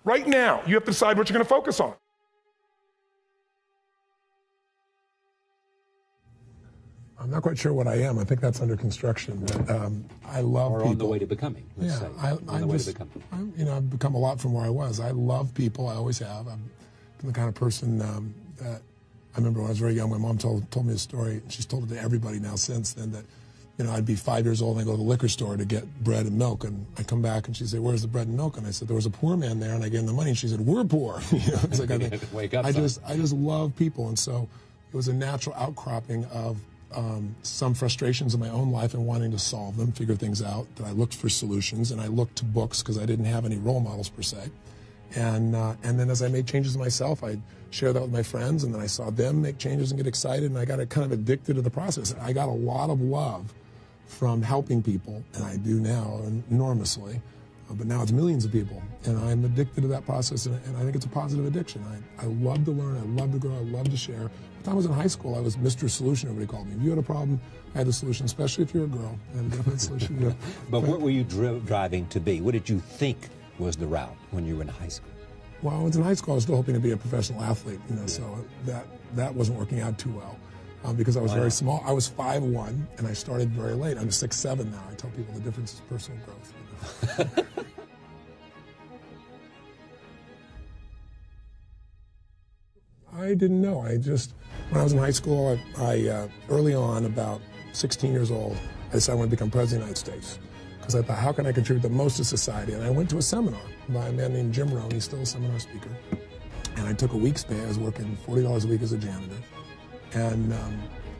Right now, you have to decide what you're going to focus on. I'm not quite sure what I am. I think that's under construction. But I love people. Or on the way to becoming. Let's say. On the way to becoming. I've become a lot from where I was. I love people. I always have. I'm the kind of person that I remember when I was very young. My mom told me a story. She's told it to everybody now since then. That I'd be 5 years old and I'd go to the liquor store to get bread and milk, and I'd come back and she'd say, "Where's the bread and milk?" And I said, "There was a poor man there," and I gave him the money, and she said, "We're poor." It's like I just love people, and so it was a natural outcropping of some frustrations in my own life and wanting to solve them, figure things out. That I looked for solutions, and I looked to books because I didn't have any role models per se. And then as I made changes myself, I'd share that with my friends, and then I saw them make changes and get excited, and I got kind of addicted to the process. I got a lot of love from helping people, and I do now enormously, but now it's millions of people, and I'm addicted to that process, and I think it's a positive addiction. I love to learn, I love to grow, I love to share. By the time I was in high school, I was Mr. Solution, everybody called me. If you had a problem, I had a solution, especially if you're a girl. I had a definite solution. Yeah. But what were you driving to be? What did you think was the route when you were in high school? Well, when I was in high school, I was still hoping to be a professional athlete, so that wasn't working out too well. Because I was very small. I was 5'1", and I started very late. I'm 6'7" now. I tell people the difference is personal growth. I didn't know. When I was in high school, I early on, about 16 years old, I decided I wanted to become president of the United States. Because I thought, how can I contribute the most to society? And I went to a seminar by a man named Jim Rohn. He's still a seminar speaker. And I took a week's pay. I was working $40 a week as a janitor. And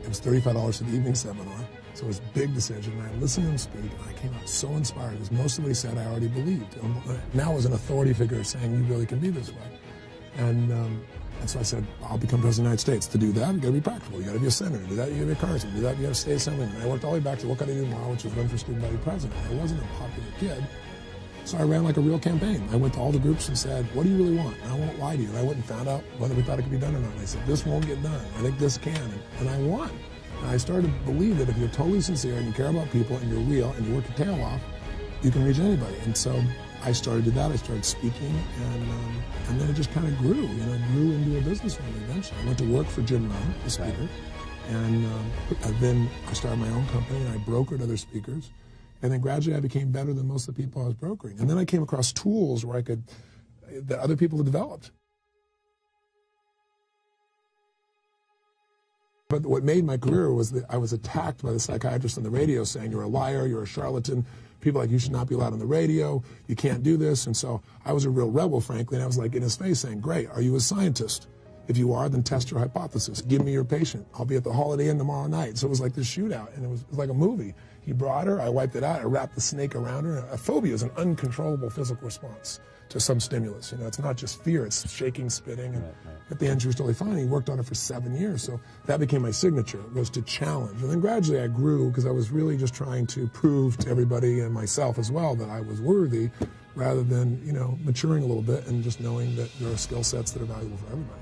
it was $35 for the evening seminar, so it was a big decision. And I listened to him speak, and I came out so inspired because most of what he said I already believed. Now as an authority figure saying you really can be this way. And so I said, I'll become president of the United States. To do that, you got to be practical. You got to be a senator. To do that, you got to be a congressman. To do that, you got to stay assemblyman. And I worked all the way back to what can I do tomorrow, which was run for student body president. I wasn't a popular kid. So I ran like a real campaign. I went to all the groups and said, what do you really want? And I won't lie to you. And I went and found out whether we thought it could be done or not. And I said, this won't get done. I think this can. And I won. And I started to believe that if you're totally sincere and you care about people and you're real and you work your tail off, you can reach anybody. And so I started to do that. I started speaking, and then it just kind of grew. It grew into a business for me eventually. I went to work for Jim Rohn, the speaker. And then I started my own company, and I brokered other speakers. And then gradually I became better than most of the people I was brokering. And then I came across tools where that other people had developed. But what made my career was that I was attacked by the psychiatrist on the radio saying, you're a liar, you're a charlatan, people like you should not be allowed on the radio, you can't do this. And so I was a real rebel, frankly, and I was like in his face saying, great, are you a scientist? If you are, then test your hypothesis. Give me your patient. I'll be at the Holiday Inn tomorrow night. So it was like this shootout, and it was like a movie. He brought her, I wiped it out, I wrapped the snake around her. A phobia is an uncontrollable physical response to some stimulus. It's not just fear, it's shaking, spitting. And at the end, she was totally fine. He worked on it for 7 years. So that became my signature, was to challenge. And then gradually I grew because I was really just trying to prove to everybody and myself as well that I was worthy, rather than, maturing a little bit and just knowing that there are skill sets that are valuable for everybody.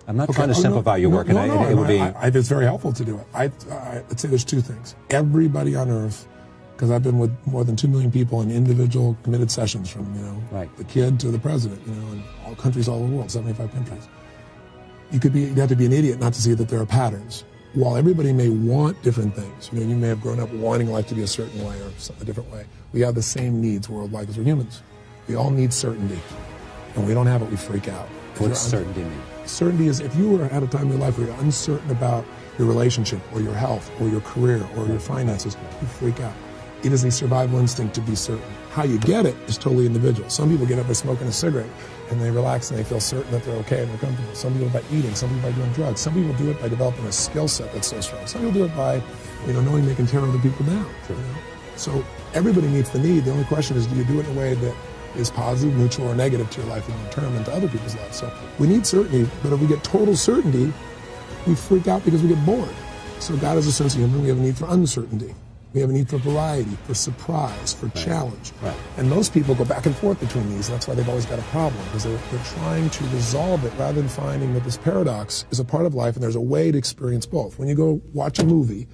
I'm not trying to simplify your work, it would be... It's very helpful to do it. I'd say there's two things. Everybody on earth, because I've been with more than 2 million people in individual committed sessions from, the kid to the president, in all countries all over the world, 75 countries. You'd have to be an idiot not to see that there are patterns. While everybody may want different things, you may have grown up wanting life to be a certain way or a different way, we have the same needs worldwide because we're humans. We all need certainty. And we don't have it, we freak out. What's certainty mean? Certainty is if you were at a time in your life where you're uncertain about your relationship or your health or your career or your finances, you freak out. It is a survival instinct to be certain. How you get it is totally individual. Some people get up by smoking a cigarette and they relax and they feel certain that they're okay and they're comfortable. Some people by eating, some people by doing drugs. Some people do it by developing a skill set that's so strong. Some people do it by, knowing they can tear other people down. So everybody meets the need. The only question is, do you do it in a way that is positive, neutral, or negative to your life long term and to other people's lives? So we need certainty, but if we get total certainty, we freak out because we get bored. So God has a sense of humor. We have a need for uncertainty. We have a need for variety, for surprise, for challenge. And most people go back and forth between these. That's why they've always got a problem, because they're trying to resolve it rather than finding that this paradox is a part of life and there's a way to experience both. When you go watch a movie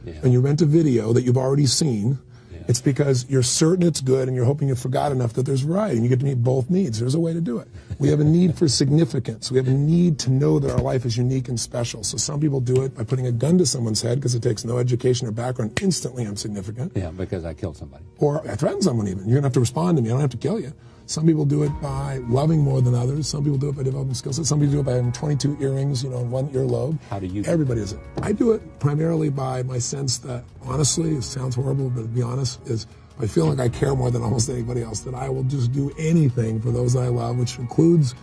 and you rent a video that you've already seen, It's because you're certain it's good and you're hoping you forgot enough that there's variety and you get to meet both needs. There's a way to do it. We have a need for significance. We have a need to know that our life is unique and special. So some people do it by putting a gun to someone's head because it takes no education or background. Instantly, I'm significant. Yeah, because I killed somebody. Or I threaten someone even. You're going to have to respond to me. I don't have to kill you. Some people do it by loving more than others. Some people do it by developing skill sets. Some people do it by having 22 earrings, in one earlobe. How do you? Everybody does it. I do it primarily by my sense that, honestly, it sounds horrible, but to be honest, is I feel like I care more than almost anybody else, that I will just do anything for those I love, which includes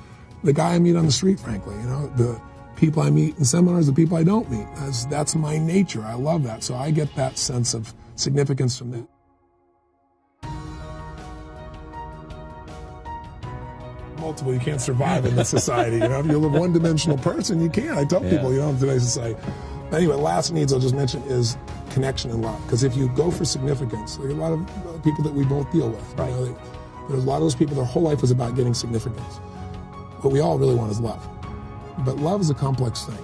the guy I meet on the street, frankly. The people I meet in seminars, the people I don't meet. That's my nature. I love that. So I get that sense of significance from that. Multiple, you can't survive in this society. If you're a one-dimensional person, you can't. I tell people, in today's society. Anyway, last needs I'll just mention is connection and love. Because if you go for significance, there are a lot of people that we both deal with. Right. There's a lot of those people, their whole life is about getting significance. What we all really want is love. But love is a complex thing.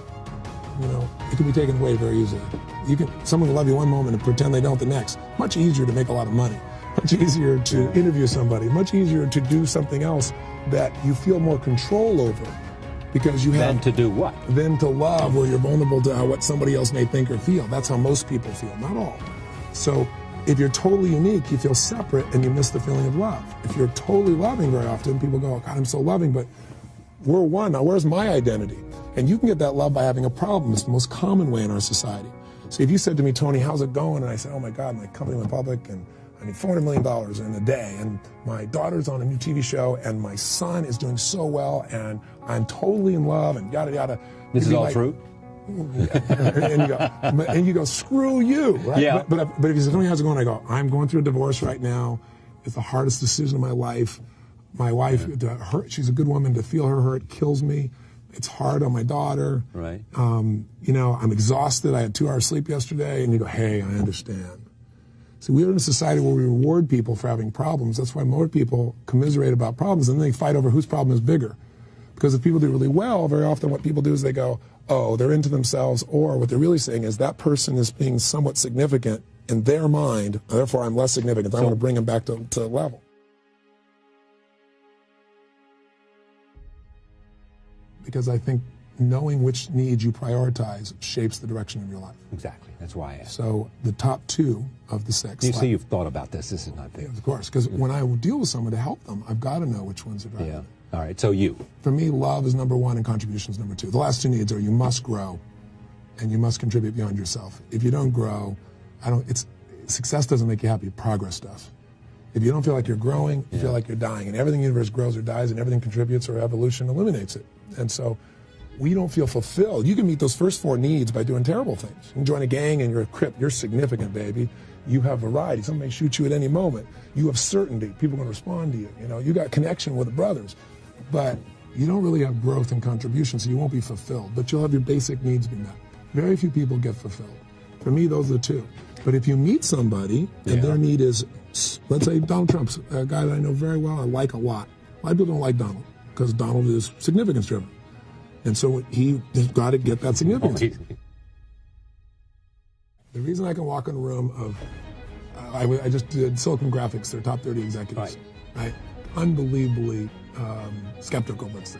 It can be taken away very easily. Someone can love you one moment and pretend they don't the next. Much easier to make a lot of money. Much easier to interview somebody. Much easier to do something else that you feel more control over because you have... Then to do what? Then to love, where you're vulnerable to what somebody else may think or feel. That's how most people feel, not all. So if you're totally unique, you feel separate and you miss the feeling of love. If you're totally loving very often, people go, God, I'm so loving, but we're one. Now, where's my identity? And you can get that love by having a problem. It's the most common way in our society. So if you said to me, Tony, how's it going? And I said, oh my God, my company went public and I need $400 million in a day, and my daughter's on a new TV show, and my son is doing so well, and I'm totally in love, and yada, yada. This is all true? and you go, screw you, right? Yeah. But if you say, Tony, how's it going? I go, I'm going through a divorce right now. It's the hardest decision of my life. My wife, she's a good woman. To feel her hurt kills me. It's hard on my daughter. Right. I'm exhausted. I had 2 hours sleep yesterday. And you go, hey, I understand. So we live in a society where we reward people for having problems. That's why more people commiserate about problems, and then they fight over whose problem is bigger. Because if people do really well, very often what people do is they go, oh, they're into themselves, or what they're really saying is that person is being somewhat significant in their mind, therefore I'm less significant. I want to bring them back to level. Because I think knowing which needs you prioritize shapes the direction of your life. Exactly. That's why I asked. So the top 2 of the 6. You say you've thought about this. This is not big. Yeah, of course. Because when I deal with someone to help them, I've got to know which ones are driving. Yeah. All right. So you. For me, love is number 1 and contribution is number 2. The last 2 needs are you must grow and you must contribute beyond yourself. If you don't grow, success doesn't make you happy. Progress does. If you don't feel like you're growing, you feel like you're dying. And everything in the universe grows or dies, and everything contributes, or evolution eliminates it. And so we don't feel fulfilled. You can meet those first 4 needs by doing terrible things. You can join a gang and you're a crip. You're significant, baby. You have variety. Somebody may shoot you at any moment. You have certainty. People are going to respond to you. You got connection with the brothers. But you don't really have growth and contribution, so you won't be fulfilled. But you'll have your basic needs be met. Very few people get fulfilled. For me, those are the 2. But if you meet somebody and their need is, let's say Donald Trump's a guy that I know very well, I like a lot. A lot of people don't like Donald because Donald is significance driven. And so he has got to get that significance. The reason I can walk in a room of, I just did Silicon Graphics, their top 30 executives, right? Unbelievably skeptical, let's say.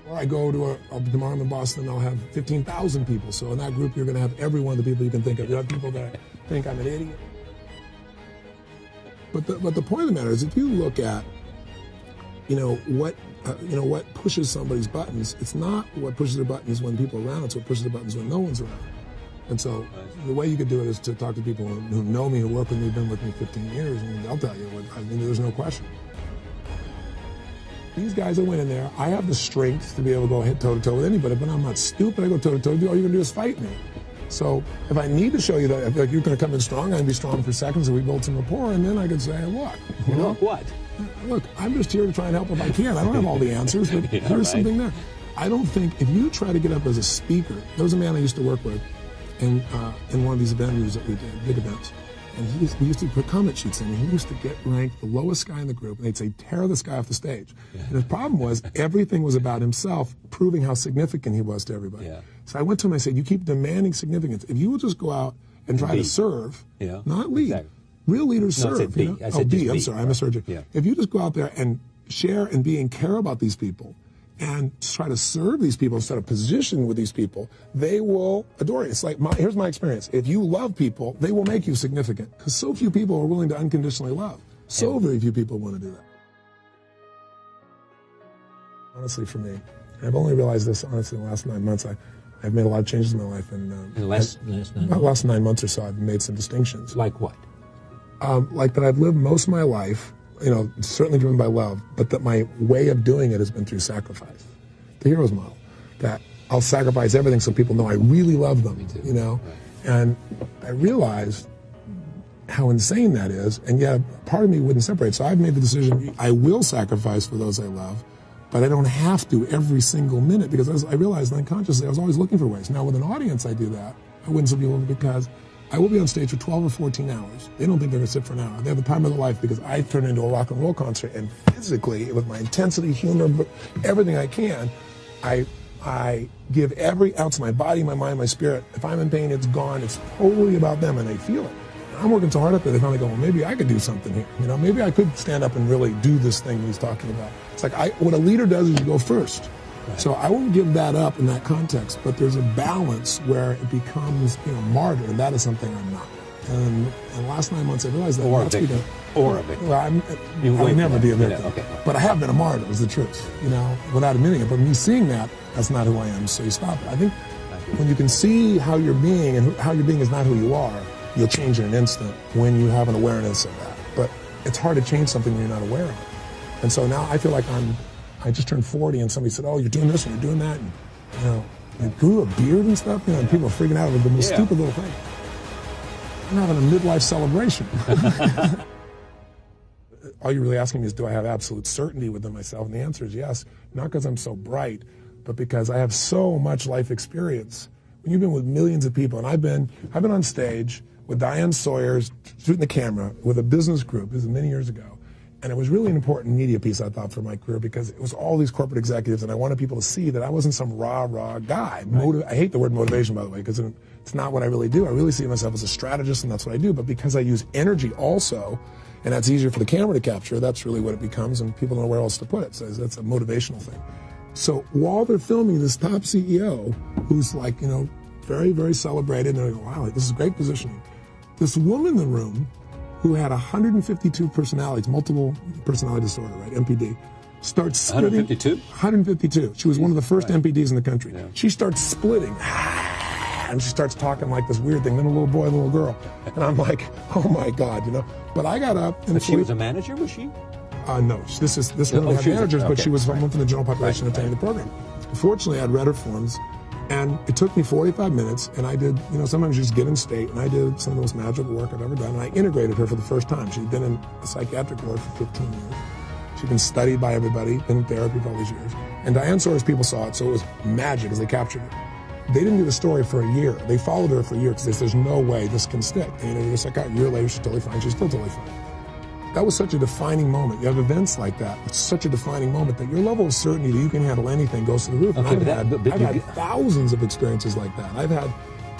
Or I go to tomorrow I'm in Boston, I'll have 15,000 people. So in that group, you're going to have every one of the people you can think of. You have people that think I'm an idiot. But the point of the matter is, if you look at, what pushes somebody's buttons, it's not what pushes their buttons when people are around, it's what pushes their buttons when no one's around. And so the way you could do it is to talk to people who know me, who work with me, been with me 15 years, and they'll tell you, there's no question. These guys that went in there, I have the strength to be able to go hit toe-to-toe with anybody, but I'm not stupid. I go toe-to-toe, all you're going to do is fight me. So if I need to show you that, if you're going to come in strong, I can be strong for seconds, and we build some rapport, and then I can say, look. What? Look, I'm just here to try and help if I can. I don't have all the answers, but there's something there. I don't think, if you try to get up as a speaker, there was a man I used to work with in one of these venues that we did, big events. And we used to put comment sheets in, and he used to get ranked the lowest guy in the group, and they'd say, tear this guy off the stage. Yeah. And the problem was, everything was about himself, proving how significant he was to everybody. Yeah. So I went to him and I said, you keep demanding significance. If you will just go out and try to serve, not lead. Exactly. Real leaders serve. I said B. I said B. B. I'm sorry, I misheard you. Yeah. If you just go out there and share and be and care about these people and try to serve these people instead of position with these people, they will adore you. It's like, here's my experience. If you love people, they will make you significant, because so few people are willing to unconditionally love. So very few people want to do that. Honestly, for me, I've only realized this, honestly, in the last 9 months. I've made a lot of changes in my life. And in the last 9 months or so, I've made some distinctions. Like what? Like that I've lived most of my life, certainly driven by love, but that my way of doing it has been through sacrifice. The hero's model. That I'll sacrifice everything so people know I really love them, Right. And I realized how insane that is, and yet part of me wouldn't separate. So I've made the decision, I will sacrifice for those I love, but I don't have to every single minute, because I realized unconsciously I was always looking for ways. Now with an audience I do that. I wouldn't sit people because I will be on stage for 12 or 14 hours. They don't think they're going to sit for an hour. They have the time of their life, because I turn into a rock and roll concert, and physically, with my intensity, humor, everything I can, I give every ounce of my body, my mind, my spirit. If I'm in pain, it's gone. It's totally about them, and they feel it. I'm working so hard up there, they finally go, well, maybe I could do something here. Maybe I could stand up and really do this thing he's talking about. It's like, what a leader does is you go first. Right. So I won't give that up in that context, but there's a balance where it becomes, martyr, and that is something I'm not. And in the last 9 months, I realized that. Or a victim. Well, I would never be a victim. Okay. But I have been a martyr, is the truth, without admitting it. But me seeing that, that's not who I am, so you stop it. I think when you can see how you're being, and how you're being is not who you are, you'll change in an instant when you have an awareness of that. But it's hard to change something you're not aware of. And so now I feel like I just turned 40, and somebody said, oh, you're doing this and you're doing that. And, I grew a beard and stuff, and people are freaking out over the most stupid little thing. I'm having a midlife celebration. All you're really asking me is, do I have absolute certainty within myself? And the answer is yes, not because I'm so bright, but because I have so much life experience. When you've been with millions of people, and I've been on stage with Diane Sawyer's shooting the camera with a business group, this is many years ago. And it was really an important media piece, I thought, for my career, because it was all these corporate executives, and I wanted people to see that I wasn't some rah-rah guy. Right. I hate the word motivation, by the way, because it's not what I really do. I really see myself as a strategist, and that's what I do. But because I use energy also, and that's easier for the camera to capture, that's really what it becomes, and people don't know where else to put it. So that's a motivational thing. So while they're filming this top CEO, who's like, very, very celebrated, and I go, wow, this is great positioning. This woman in the room, who had 152 personalities, multiple personality disorder, right, MPD, starts splitting. 152? 152. She was one of the first MPDs in the country. Yeah. She starts splitting, and she starts talking like this weird thing, then a little boy, a little girl. And I'm like, oh my God, But I got up and But she was a manager, was she? No, this woman had managers, but she was someone from the general population attending the program. Fortunately, I'd read her forms, and it took me 45 minutes, and I did, sometimes you just get in state, and I did some of the most magical work I've ever done, and I integrated her for the first time. She'd been in a psychiatric ward for 15 years. She'd been studied by everybody, been in therapy for all these years. And Diane Sawyer's people saw it, so it was magic as they captured it. They didn't do the story for a year. They followed her for a year, because they said, there's no way this can stick. And they just like, a year later, she's totally fine. She's still totally fine. That was such a defining moment. You have events like that. It's such a defining moment that your level of certainty that you can handle anything goes to the roof. And I've had thousands of experiences like that. I've had,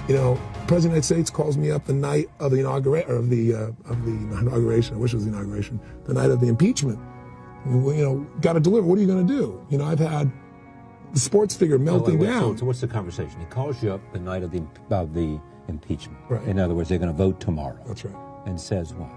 President of the United States calls me up the night of the inauguration, I wish it was the inauguration, the night of the impeachment. Got to deliver. What are you going to do? I've had the sports figure melting down. So what's the conversation? He calls you up the night of the impeachment. Right. In other words, they're going to vote tomorrow. That's right. And says what?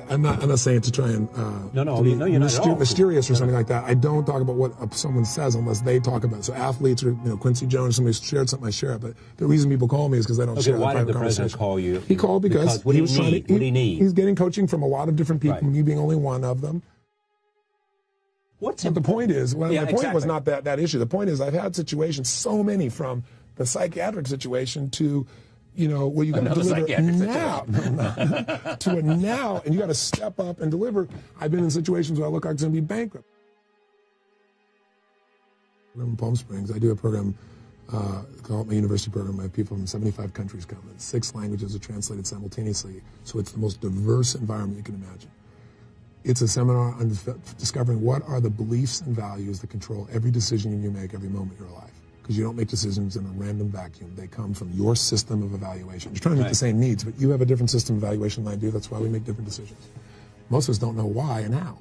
I'm not saying to try and you're not at all. Mysterious or something like that. I don't talk about what someone says unless they talk about it. So athletes or Quincy Jones, somebody shared something, I share it. But the reason people call me is because they don't share the private conversation. Why did the president call you? He called because what do you need? He's getting coaching from a lot of different people, me being only one of them. But the point is, my point was not that issue. The point is, I've had situations, so many, from the psychiatric situation to where you got to deliver now, to a now, and you got to step up and deliver. I've been in situations where I look like I'm going to be bankrupt. In Palm Springs, I do a program called my university program. I have people from 75 countries come, and 6 languages are translated simultaneously. So it's the most diverse environment you can imagine. It's a seminar on discovering what are the beliefs and values that control every decision you make every moment of your life. because you don't make decisions in a random vacuum. They come from your system of evaluation. You're trying to meet the same needs, but you have a different system of evaluation than I do. That's why we make different decisions. Most of us don't know why and how.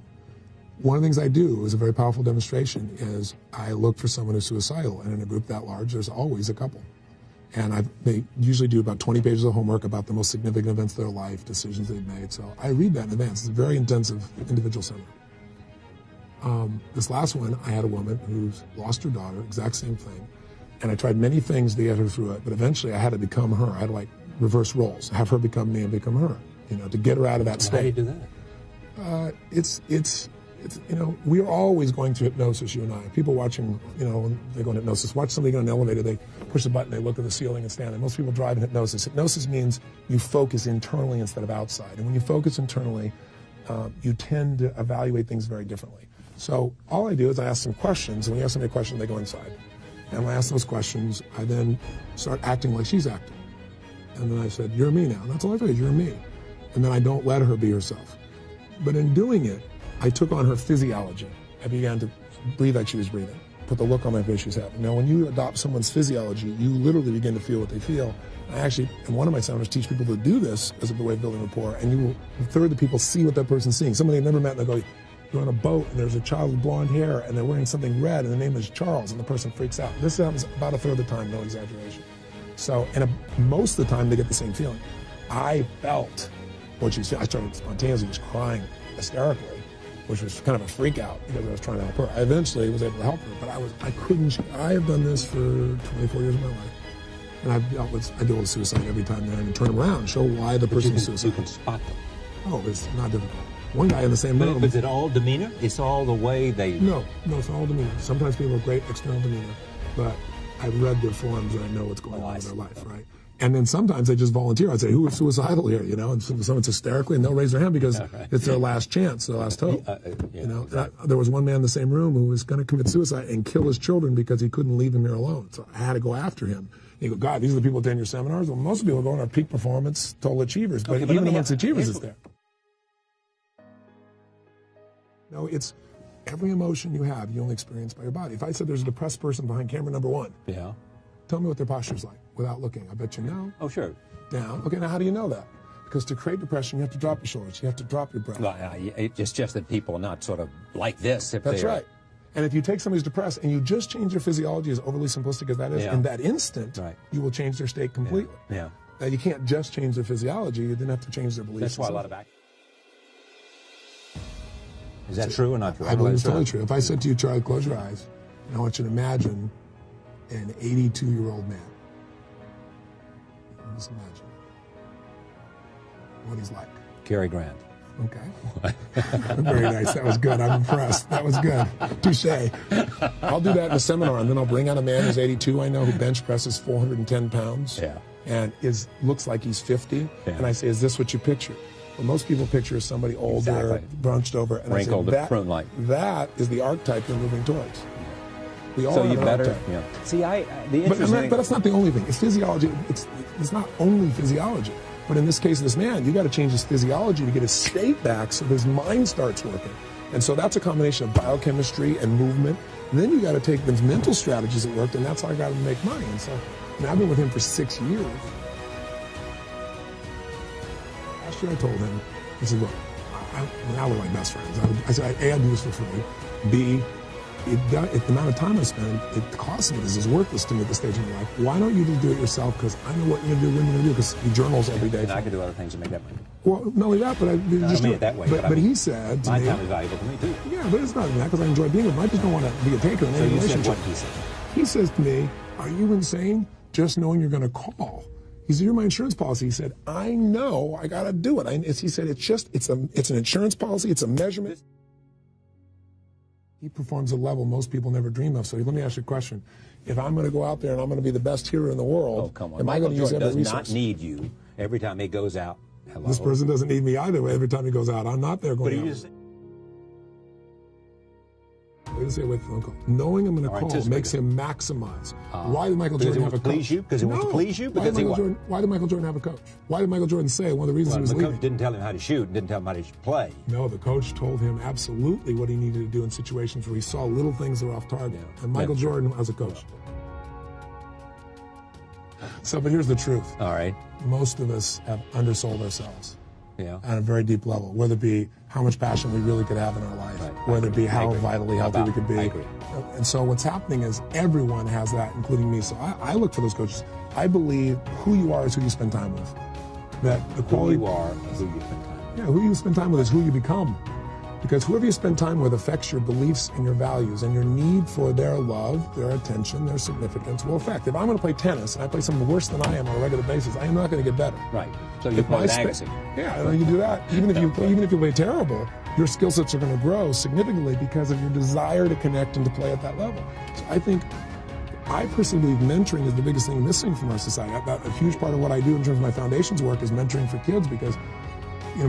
One of the things I do is a very powerful demonstration is I look for someone who's suicidal, and in a group that large, there's always a couple. And they usually do about 20 pages of homework about the most significant events of their life, decisions they've made. So I read that in advance. It's a very intensive individual seminar. This last one, I had a woman who's lost her daughter, exact same thing. And I tried many things to get her through it, but eventually I had to become her. I had to like reverse roles, have her become me and become her, you know, to get her out of that state. How do you do that? It's you know, we are always going through hypnosis, you and I. People watching, you know, when they go in hypnosis, watch somebody go in an elevator, they push the button, they look at the ceiling and stand there. Most people drive in hypnosis. Hypnosis means you focus internally instead of outside. And when you focus internally, you tend to evaluate things very differently. So all I do is I ask some questions, and when you ask somebody a question, they go inside. And when I ask those questions, I then start acting like she's acting. And then I said, you're me now. And that's all I said, you're me. And then I don't let her be herself. But in doing it, I took on her physiology. I began to breathe like she was breathing, put the look on my face she was having. Now, when you adopt someone's physiology, you literally begin to feel what they feel. I actually, in one of my seminars, teach people to do this as a way of building rapport, and you will, a third of the people see what that person's seeing. Somebody they've never met, and they go, you're on a boat, and there's a child with blonde hair, and they're wearing something red, and the name is Charles, and the person freaks out. This happens about a third of the time, no exaggeration. So, and most of the time, they get the same feeling. I felt what she was feeling. I started spontaneously just crying hysterically, which was kind of a freak out because I was trying to help her. I eventually was able to help her, but I couldn't. I have done this for 24 years of my life. And I deal with suicide every time that I can turn them around, show why the person is suicidal. You can spot them. Oh, it's not difficult. One guy in the same room. But is it all demeanor? It's all the way they... No, it's all demeanor. Sometimes people have great external demeanor, but I've read their forums and I know what's going on in their life, right? And then sometimes they just volunteer. I'd say, who is suicidal here, you know? And someone's hysterically, and they'll raise their hand because it's their last chance, their last hope. You know, there was one man in the same room who was going to commit suicide and kill his children because he couldn't leave them here alone. So I had to go after him. You go, God, these are the people that attend your seminars? Well, most people go on our peak performance, total achievers, but even amongst achievers, it's there. No, it's every emotion you have, you only experience by your body. If I said there's a depressed person behind camera number one, tell me what their posture's like without looking. I bet you know. Oh, sure. Down. Okay, now how do you know that? Because to create depression, you have to drop your shoulders. You have to drop your breath. Well, it's just that people are not sort of like this. That's right. And if you take somebody who's depressed and you just change their physiology, as overly simplistic as that is, in that instant, you will change their state completely. Now, you can't just change their physiology. You then have to change their beliefs. That's why a lot of actors... Is that true or not true? I believe it's totally true. If I said to you, Charlie, close your eyes, and I want you to imagine an 82-year-old man. Just imagine what he's like. Cary Grant. Okay. Very nice. That was good. I'm impressed. That was good. Touche. I'll do that in a seminar, and then I'll bring out a man who's 82, I know, who bench presses 410 pounds and looks like he's 50. And I say, is this what you picture? Well, most people picture somebody older, bunched over. And wrinkled, I say, prune-like. that is the archetype you're moving towards. We all so have you an better, archetype. See, the interesting but that's not the only thing. It's physiology. It's not only physiology. But in this case, this man, you got to change his physiology to get his state back so his mind starts working. And so that's a combination of biochemistry and movement. And then you got to take those mental strategies that worked, and that's how I got him to make money. And so, I mean, I've been with him for 6 years. Last year I told him, I said, look, now we're like best friends. I said, A, I do this for free. B, the amount of time I spend, the cost of it is worthless to me at this stage in my life. Why don't you just do it yourself? Because I know what you're going to do, when you're going to do, because he journals every day. And I can do other things to make that money. Well, not only that, but I just mean it that way. But he said to my me, time is valuable to me too. Yeah, but it's not that, because I enjoy being with him. I just don't want to be a taker in any relationship. So you said what he said? He says to me, are you insane? Just knowing you're going to call. He said, you're my insurance policy. He said, I know, I got to do it. He said, it's an insurance policy, it's a measurement. He performs a level most people never dream of. So let me ask you a question. If I'm going to go out there and I'm going to be the best hero in the world, am I going to use every resource? Does not need you every time he goes out. Hello. This person doesn't need me either every time he goes out. I'm not there going out. Wait a second, wait for the phone call. Knowing I'm going to call makes him maximize. Why did Michael Jordan have a coach? Because he wants to please you? Why did Michael Jordan have a coach? Why did Michael Jordan say one of the reasons he was leaving? The coach didn't tell him how to shoot and didn't tell him how to play. No, the coach told him absolutely what he needed to do in situations where he saw little things that were off target. And Michael Jordan as a coach. So, but here's the truth. All right. Most of us have undersold ourselves. Yeah. At a very deep level, whether it be how much passion we really could have in our life, Right. whether it be how vitally healthy we could be. I agree. And so what's happening is everyone has that, including me. So I look for those coaches. I believe who you are is who you spend time with. That the quality Who you are, who you spend time with. Yeah, who you spend time with is who you become. Because whoever you spend time with affects your beliefs and your values, and your need for their love, their attention, their significance will affect. If I'm going to play tennis and I play someone worse than I am on a regular basis, I am not going to get better. Right. So you play magazine. Yeah, you do that. Even if you play terrible, your skill sets are going to grow significantly because of your desire to connect and to play at that level. So I personally believe mentoring is the biggest thing missing from our society. A huge part of what I do in terms of my foundation's work is mentoring for kids, because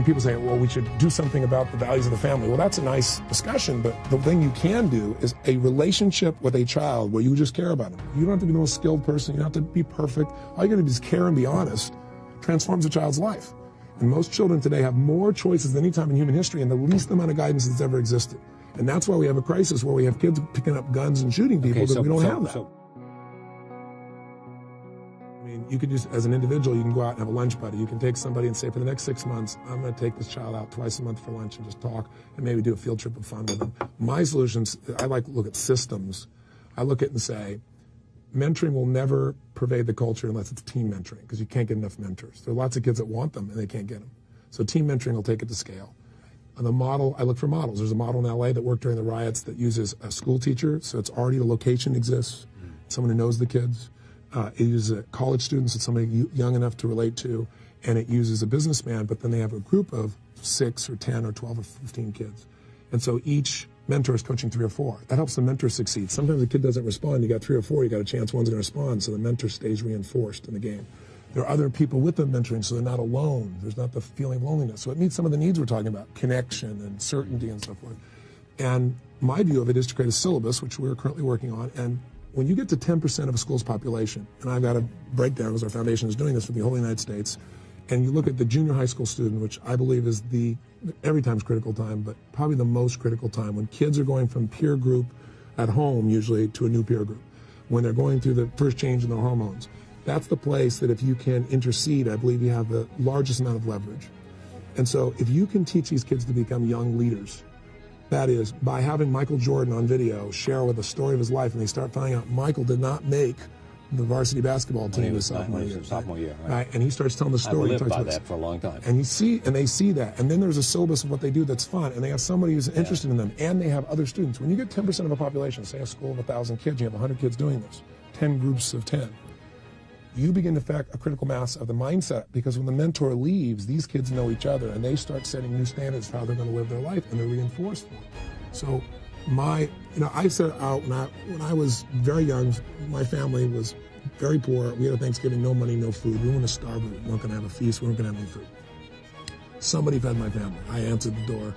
people say, well, we should do something about the values of the family. Well, that's a nice discussion, but the thing you can do is a relationship with a child where you just care about them. You don't have to be the most skilled person. You don't have to be perfect. All you got to do is care and be honest. Transforms a child's life. And most children today have more choices than any time in human history and the least amount of guidance that's ever existed. And that's why we have a crisis where we have kids picking up guns and shooting people because we don't have that. You could just, as an individual, you can go out and have a lunch buddy. You can take somebody and say, for the next 6 months, I'm going to take this child out twice a month for lunch and just talk and maybe do a field trip of fun with them. My solutions, I like to look at systems. I look at it and say, mentoring will never pervade the culture unless it's team mentoring, because you can't get enough mentors. There are lots of kids that want them and they can't get them. So team mentoring will take it to scale. On the model, I look for models. There's a model in LA that worked during the riots that uses a school teacher, so it's already the location exists, someone who knows the kids. It uses college students, it's somebody young enough to relate to, and it uses a businessman, but then they have a group of 6 or 10 or 12 or 15 kids. And so each mentor is coaching 3 or 4. That helps the mentor succeed. Sometimes the kid doesn't respond. You got 3 or 4, you got a chance one's going to respond, so the mentor stays reinforced in the game. There are other people with them mentoring, so they're not alone. There's not the feeling of loneliness. So it meets some of the needs we're talking about, connection and certainty and so forth. And my view of it is to create a syllabus, which we're currently working on, and when you get to 10% of a school's population, and I've got a breakdown because our foundation is doing this for the whole United States, and you look at the junior high school student, which I believe is every time's critical time, but probably the most critical time, when kids are going from peer group at home usually to a new peer group, when they're going through the first change in their hormones. That's the place that if you can intercede, I believe you have the largest amount of leverage. And so if you can teach these kids to become young leaders, that is, by having Michael Jordan on video share with the story of his life, and they start finding out Michael did not make the varsity basketball team his sophomore year. Right? And he starts telling the story. I've lived by that for a long time. And they see that. And then there's a syllabus of what they do that's fun, and they have somebody who's interested in them, and they have other students. When you get 10% of a population, say a school of 1,000 kids, you have 100 kids doing this, 10 groups of 10. You begin to affect a critical mass of the mindset, because when the mentor leaves, these kids know each other and they start setting new standards for how they're going to live their life, and they're reinforced for it. So I set out when I was very young, my family was very poor. We had a Thanksgiving, no money, no food. We weren't going to starve, we weren't going to have a feast, we weren't going to have any food. Somebody fed my family. I answered the door.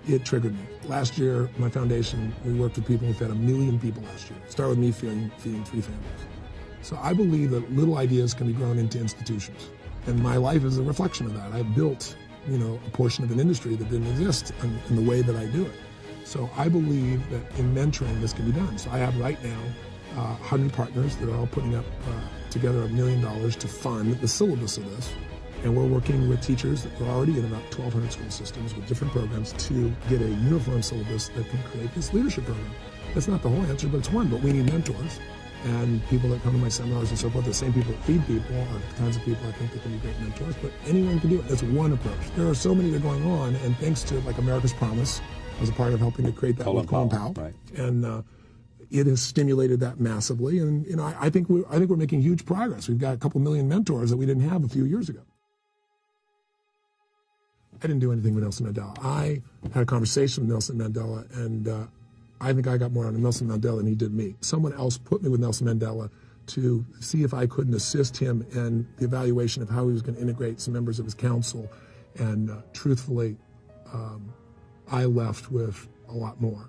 It triggered me. Last year, my foundation, we worked with people, we fed 1 million people last year. Start with me feeding 3 families. So I believe that little ideas can be grown into institutions. And my life is a reflection of that. I built, a portion of an industry that didn't exist in the way that I do it. So I believe that in mentoring, this can be done. So I have right now 100 partners that are all putting up together $1 million to fund the syllabus of this. And we're working with teachers that are already in about 1,200 school systems with different programs to get a uniform syllabus that can create this leadership program. That's not the whole answer, but it's one. But we need mentors. And people that come to my seminars and so forth, the same people that feed people are the kinds of people I think that can be great mentors. But anyone can do it. That's one approach. There are so many that are going on, and thanks to America's Promise, I was a part of helping to create that with Colin Powell. Right. And it has stimulated that massively. And I think we're making huge progress. We've got a couple million mentors that we didn't have a few years ago. I didn't do anything with Nelson Mandela. I had a conversation with Nelson Mandela, and I think I got more out of Nelson Mandela than he did me. Someone else put me with Nelson Mandela to see if I couldn't assist him in the evaluation of how he was going to integrate some members of his council. And truthfully, I left with a lot more.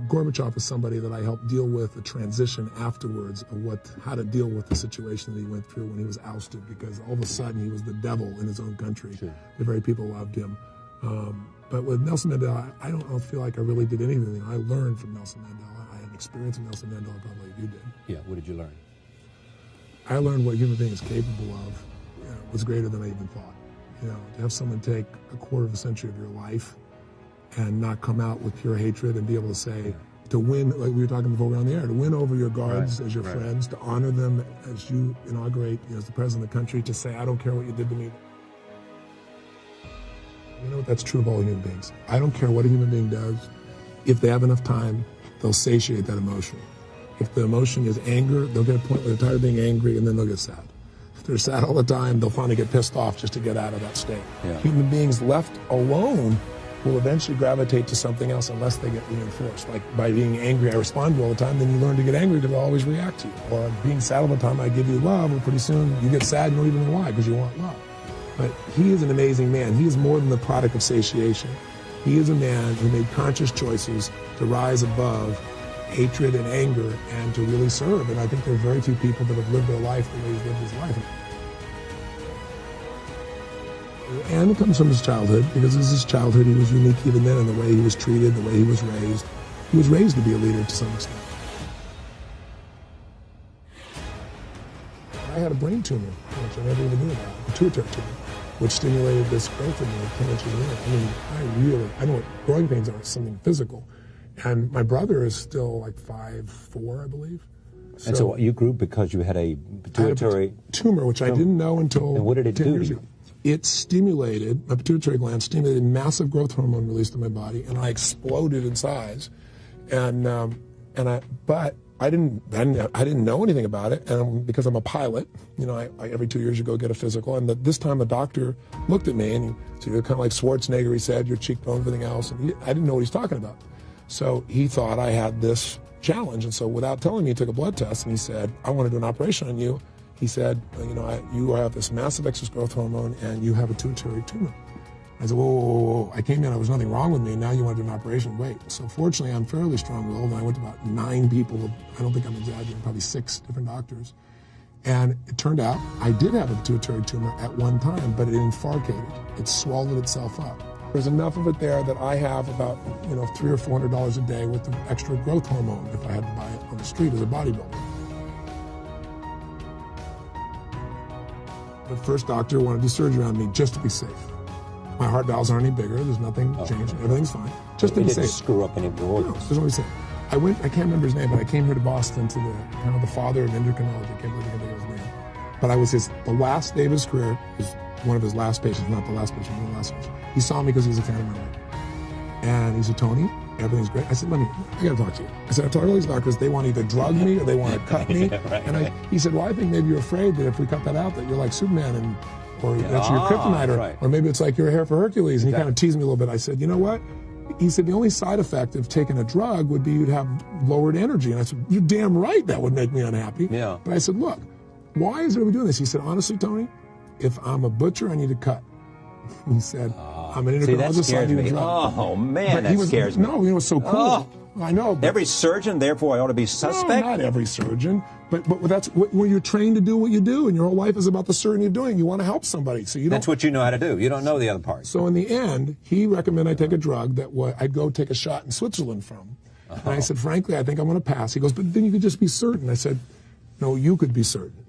Gorbachev is somebody that I helped deal with the transition afterwards of how to deal with the situation that he went through when he was ousted, because all of a sudden he was the devil in his own country. Sure. The very people loved him. But with Nelson Mandela, I don't feel like I really did anything. I learned from Nelson Mandela. I had experience with Nelson Mandela probably like you did. Yeah, what did you learn? I learned what human being is capable of was greater than I even thought. To have someone take a quarter of a century of your life and not come out with pure hatred and be able to say, to win, like we were talking before we were on the air, to win over your guards as your friends, to honor them as you inaugurate as the president of the country, to say, I don't care what you did to me. That's true of all human beings. I don't care what a human being does. If they have enough time, they'll satiate that emotion. If the emotion is anger, they'll get a point where they're tired of being angry, and then they'll get sad. If they're sad all the time, they'll finally get pissed off just to get out of that state. Yeah. Human beings left alone will eventually gravitate to something else unless they get reinforced. Like by being angry, I respond to you all the time, then you learn to get angry because I'll always react to you. Or being sad all the time, I give you love, and pretty soon you get sad, you don't even know why, because you want love. But he is an amazing man. He is more than the product of satiation. He is a man who made conscious choices to rise above hatred and anger and to really serve. And I think there are very few people that have lived their life the way he's lived his life. And it comes from his childhood, because in his childhood he was unique even then in the way he was treated, the way he was raised. He was raised to be a leader to some extent. I had a brain tumor, which I never even knew about, a pituitary tumor, which stimulated this growth in me at 10 inches in. I know what growing pains are, something physical. And my brother is still like 5'4", I believe. And so you grew because you had a pituitary tumor, which I didn't know until and what did it 10 do years to you? ago. It stimulated, my pituitary gland stimulated massive growth hormone released in my body, and I exploded in size. But I didn't know anything about it, and because I'm a pilot, I every 2 years you go get a physical, and this time the doctor looked at me and he said, "You're kind of like Schwarzenegger," he said, "your cheekbone, everything else," and I didn't know what he's talking about. So he thought I had this challenge, and so without telling me, he took a blood test, and he said, "I want to do an operation on you." He said, "You have this massive excess growth hormone, and you have a pituitary tumor." I said, whoa. I came in, there was nothing wrong with me, and now you want to do an operation? Wait. So fortunately, I'm fairly strong-willed, and I went to about 9 people, I don't think I'm exaggerating, probably 6 different doctors. And it turned out I did have a pituitary tumor at one time, but it infarcated. It swallowed itself up. There's enough of it there that I have about $300 or $400 a day worth of extra growth hormone if I had to buy it on the street as a bodybuilder. The first doctor wanted to do surgery on me just to be safe. My heart valves aren't any bigger. There's nothing changed. Everything's fine. Just to be safe. It didn't screw up any of your organs. No, just to be safe. I can't remember his name, but I came here to Boston to the father of endocrinology. I can't believe I can think of his name. But I was the last day of his career, was one of his last patients, not the last patient, one of the last patients. He saw me because he was a fan of my work. And he said, "Tony, everything's great." I said, I got to talk to you. I said, "I've talked to all these doctors. They want to either drug me or they want to cut me." He said, "Well, I think maybe you're afraid that if we cut that out, that you're like Superman or that's your kryptonite, or maybe it's like your hair for Hercules." And he kind of teased me a little bit. I said, "You know what?" He said, "The only side effect of taking a drug would be you'd have lowered energy." And I said, "You're damn right that would make me unhappy." Yeah. But I said, "Look, why is everybody doing this?" He said, "Honestly, Tony, if I'm a butcher, I need to cut." He said, "I'm an endocrinologist, so I need a drug." Oh, man, that scares me. No, it was so cool. Oh. I know. Every surgeon, therefore, I ought to be suspect? No, not every surgeon. But that's when you're trained to do what you do, and your whole life is about the certainty of doing. You want to help somebody. So you That's what you know how to do. You don't know the other part. So in the end, he recommended I take a drug that I'd go take a shot in Switzerland from. And I said, "Frankly, I think I'm going to pass." He goes, "But then you could just be certain." I said, "No, you could be certain."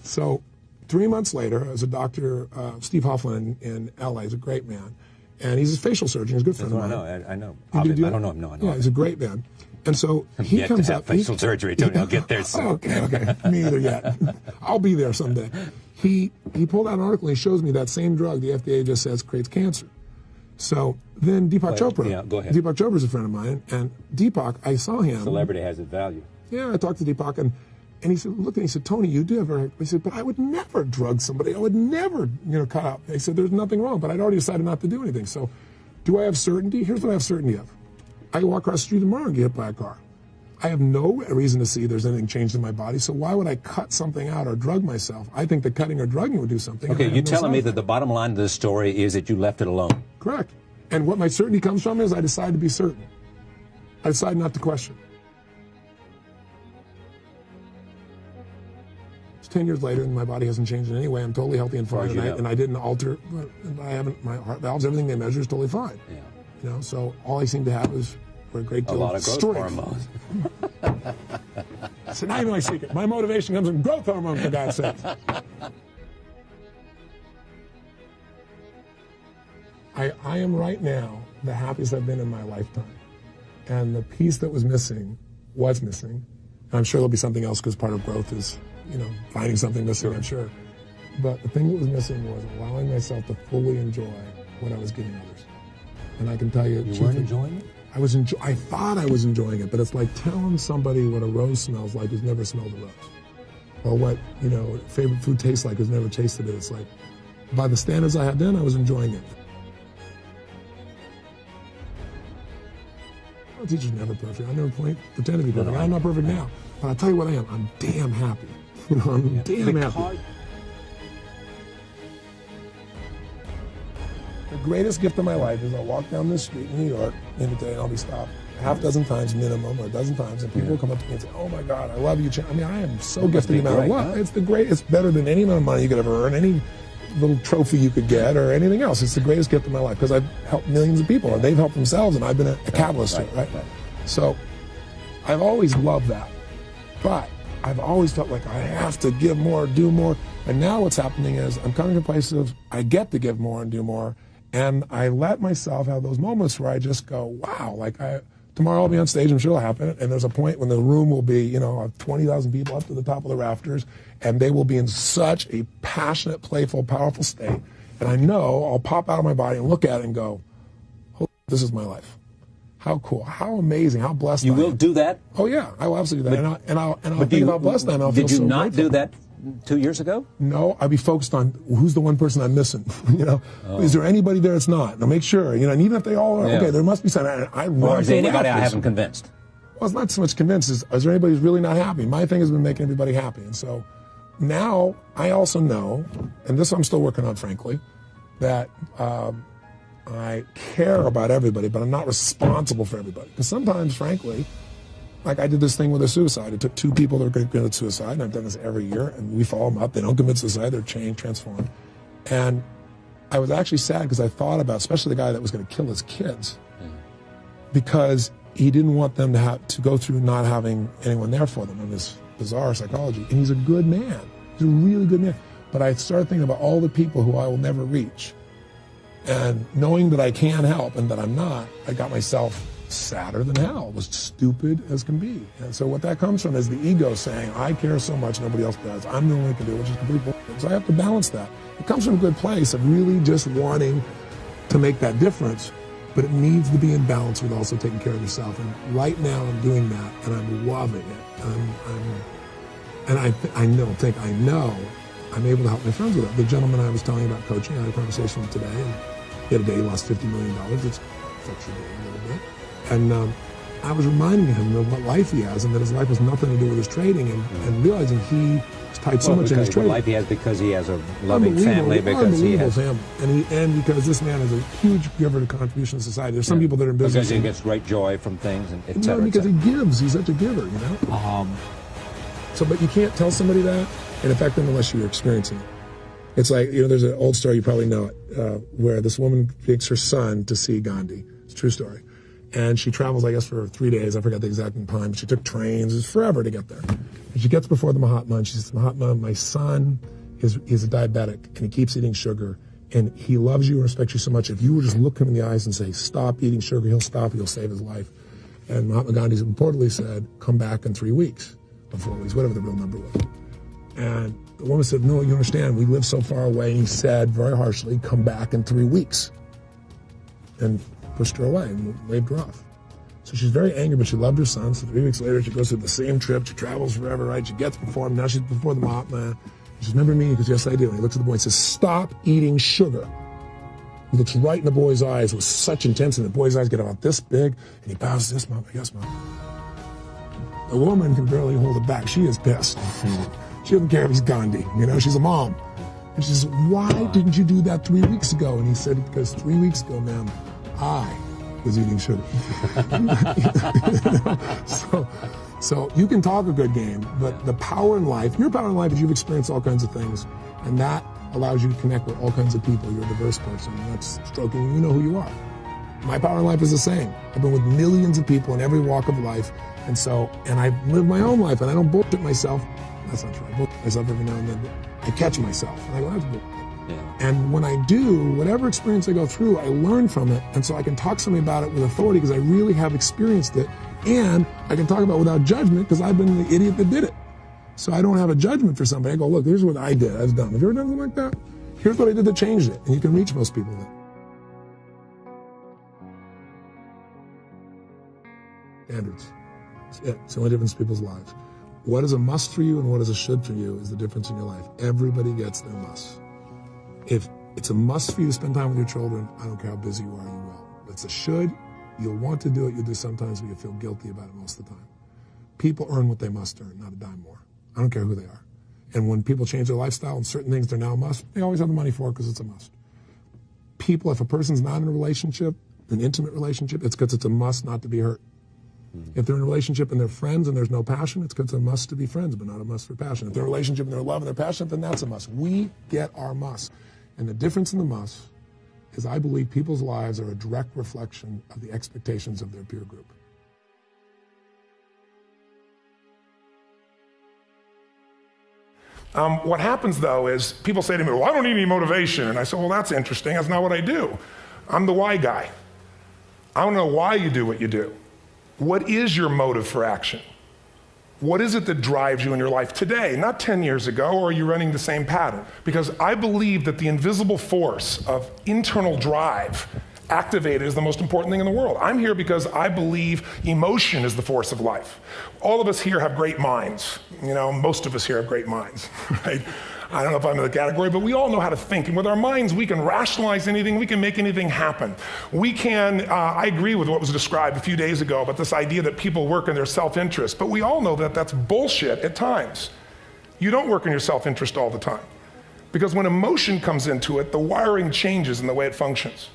So 3 months later, as a doctor, Steve Hoffman in L.A. is a great man. And he's a facial surgeon. He's a good friend of mine. I know. I don't know him. No, I know. Yeah, he's a great man. And so he comes up. Facial surgery, Tony. I'll get there soon. Okay. Me either yet. I'll be there someday. He pulled out an article and he shows me that same drug the FDA just says creates cancer. So then Deepak Chopra. Yeah, go ahead. Deepak Chopra is a friend of mine. And Deepak, I saw him. Celebrity has its value. Yeah, I talked to Deepak and he said, "Look," and he said, "Tony, you do ever?" He said, "But I would never drug somebody. I would never, cut out." He said, "There's nothing wrong, but I'd already decided not to do anything." So do I have certainty? Here's what I have certainty of. I can walk across the street tomorrow and get hit by a car. I have no reason to see there's anything changed in my body, so why would I cut something out or drug myself? I think that cutting or drugging would do something. Okay, you're telling me that the bottom line of this story is that you left it alone. Correct. And what my certainty comes from is I decided to be certain. I decided not to question. 10 years later, and my body hasn't changed in any way. I'm totally healthy and fine, and I didn't alter. I haven't. My heart valves, everything they measure is totally fine. Yeah. So all I seem to have is a great deal of strength. growth hormones. So now you know my secret. My motivation comes from growth hormone, for God's sake. I am right now the happiest I've been in my lifetime. And the piece that was missing. And I'm sure there'll be something else because part of growth is, finding something missing, I'm sure. But the thing that was missing was allowing myself to fully enjoy what I was giving others. And I can tell you... You weren't enjoying it? I thought I was enjoying it, but it's like telling somebody what a rose smells like who's never smelled a rose. Or what, favorite food tastes like who's never tasted it. It's like, by the standards I had then, I was enjoying it. A teacher's never perfect. I never pretend to be perfect. I'm not perfect now. But I'll tell you what I am. I'm damn happy. I'm damn happy. The greatest gift of my life is I'll walk down this street in New York in the day and I'll be stopped half a dozen times minimum or a dozen times and people will come up to me and say, oh my God, I love you. I mean, I am so gifted no matter what. It's the great. It's better than any amount of money you could ever earn, any little trophy you could get or anything else. It's the greatest gift of my life because I've helped millions of people and they've helped themselves and I've been a catalyst to it, right? So I've always loved that. But I've always felt like I have to give more, do more. And now what's happening is I'm coming to a place of I get to give more and do more. And I let myself have those moments where I just go, wow, tomorrow I'll be on stage, I'm sure it'll happen. And there's a point when the room will be, 20,000 people up to the top of the rafters, and they will be in such a passionate, playful, powerful state. And I know I'll pop out of my body and look at it and go, oh, this is my life. How cool, how amazing, how blessed I am. You will do that? Oh yeah, I will absolutely do that. And I'll think about blessed I am. I'll feel so Did you not grateful. do that 2 years ago? No, I'd be focused on who's the one person I'm missing. Is there anybody there that's not? Now make sure, and even if they all are, okay, there must be something. Or is there anybody I haven't convinced? Well, it's not so much convinced as is there anybody who's really not happy? My thing has been making everybody happy. And so now I also know, and this I'm still working on, frankly, that I care about everybody, but I'm not responsible for everybody. Because sometimes, frankly, like I did this thing with a suicide. It took 2 people that are going to commit suicide, and I've done this every year, and we follow them up. They don't commit suicide, they're changed, transformed. And I was actually sad because I thought about, especially the guy that was going to kill his kids, because he didn't want them to have to go through not having anyone there for them in this bizarre psychology. And he's a good man. He's a really good man. But I started thinking about all the people who I will never reach. And knowing that I can help and that I'm not, I got myself sadder than hell. It was stupid as can be. And so what that comes from is the ego saying, I care so much, nobody else does. I'm the only one who can do it, which is complete bullshit. So I have to balance that. It comes from a good place of really just wanting to make that difference, but it needs to be in balance with also taking care of yourself. And right now I'm doing that, and I'm loving it. I know I'm able to help my friends with it. The gentleman I was telling you about coaching, I had a conversation with today, and he had a day he lost $50 million. It's affects your day a little bit. And I was reminding him of what life he has and that his life has nothing to do with his trading and realizing he is tied so much in his trading. Life he has because he has a loving family, because he has... family. And because this man is a huge giver to contribution to society. There's some people that are in business... Because he gets great joy from things, and et cetera. Because he gives. He's such a giver, But you can't tell somebody that and affect them unless you're experiencing it. It's like, there's an old story, you probably know it, where this woman takes her son to see Gandhi. It's a true story. And she travels, I guess, for 3 days. I forgot the exact time. She took trains. It was forever to get there. And she gets before the Mahatma, and she says, Mahatma, my son is a diabetic, and he keeps eating sugar, and he loves you and respects you so much. If you would just look him in the eyes and say, stop eating sugar, he'll stop, he'll save his life. And Mahatma Gandhi reportedly said, come back in 3 weeks, or 4 weeks, whatever the real number was. And the woman said, no, you understand, we live so far away. And he said, very harshly, come back in 3 weeks. And pushed her away and waved her off. So she's very angry, but she loved her son. So 3 weeks later, she goes through the same trip. She travels forever, right? She gets before him. Now she's before the Mahatma. She says, remember me? He goes, yes, I do. And he looks at the boy and says, stop eating sugar. He looks right in the boy's eyes with such intensity. The boy's eyes get about this big, and he bows, yes, Mama, yes, Mama. The woman can barely hold it back. She is pissed. She doesn't care if he's Gandhi. She's a mom. And she says, why didn't you do that 3 weeks ago? And he said, because 3 weeks ago, ma'am, I was eating sugar. So you can talk a good game, but the power in life, your power in life is you've experienced all kinds of things, and that allows you to connect with all kinds of people. You're a diverse person, and that's stroking you. You know who you are. My power in life is the same. I've been with millions of people in every walk of life, And I live my own life, and I don't bullshit myself. That's not true. I bullshit myself every now and then, but I catch myself, and I go, that's bullshit. Yeah. And when I do, whatever experience I go through, I learn from it, and so I can talk to somebody about it with authority because I really have experienced it, and I can talk about it without judgment because I've been the idiot that did it. So I don't have a judgment for somebody. I go, look, here's what I did. I was dumb. Have you ever done something like that? Here's what I did that changed it, and you can reach most people then. Standards. It's the only difference in people's lives. What is a must for you and what is a should for you is the difference in your life. Everybody gets their must. If it's a must for you to spend time with your children, I don't care how busy you are, you will. If it's a should, you'll want to do it, you'll do sometimes, but you'll feel guilty about it most of the time. People earn what they must earn, not a dime more. I don't care who they are. And when people change their lifestyle and certain things they're now a must, they always have the money for it because it's a must. People, if a person's not in a relationship, an intimate relationship, it's because it's a must not to be hurt. If they're in a relationship and they're friends and there's no passion, it's because it's a must to be friends, but not a must for passion. If they're in a relationship and they're in love and they're passionate, then that's a must. We get our must. And the difference in the must is I believe people's lives are a direct reflection of the expectations of their peer group. What happens, though, is people say to me, well, I don't need any motivation. And I say, well, that's interesting. That's not what I do. I'm the why guy. I want to know why you do what you do. What is your motive for action? What is it that drives you in your life today, not 10 years ago, or are you running the same pattern? Because I believe that the invisible force of internal drive activated is the most important thing in the world. I'm here because I believe emotion is the force of life. All of us here have great minds. You know, most of us here have great minds, right? I don't know if I'm in the category, but we all know how to think. And with our minds, we can rationalize anything. We can make anything happen. We can, I agree with what was described a few days ago about this idea that people work in their self-interest. But we all know that that's bullshit at times. You don't work in your self-interest all the time. Because when emotion comes into it, the wiring changes in the way it functions.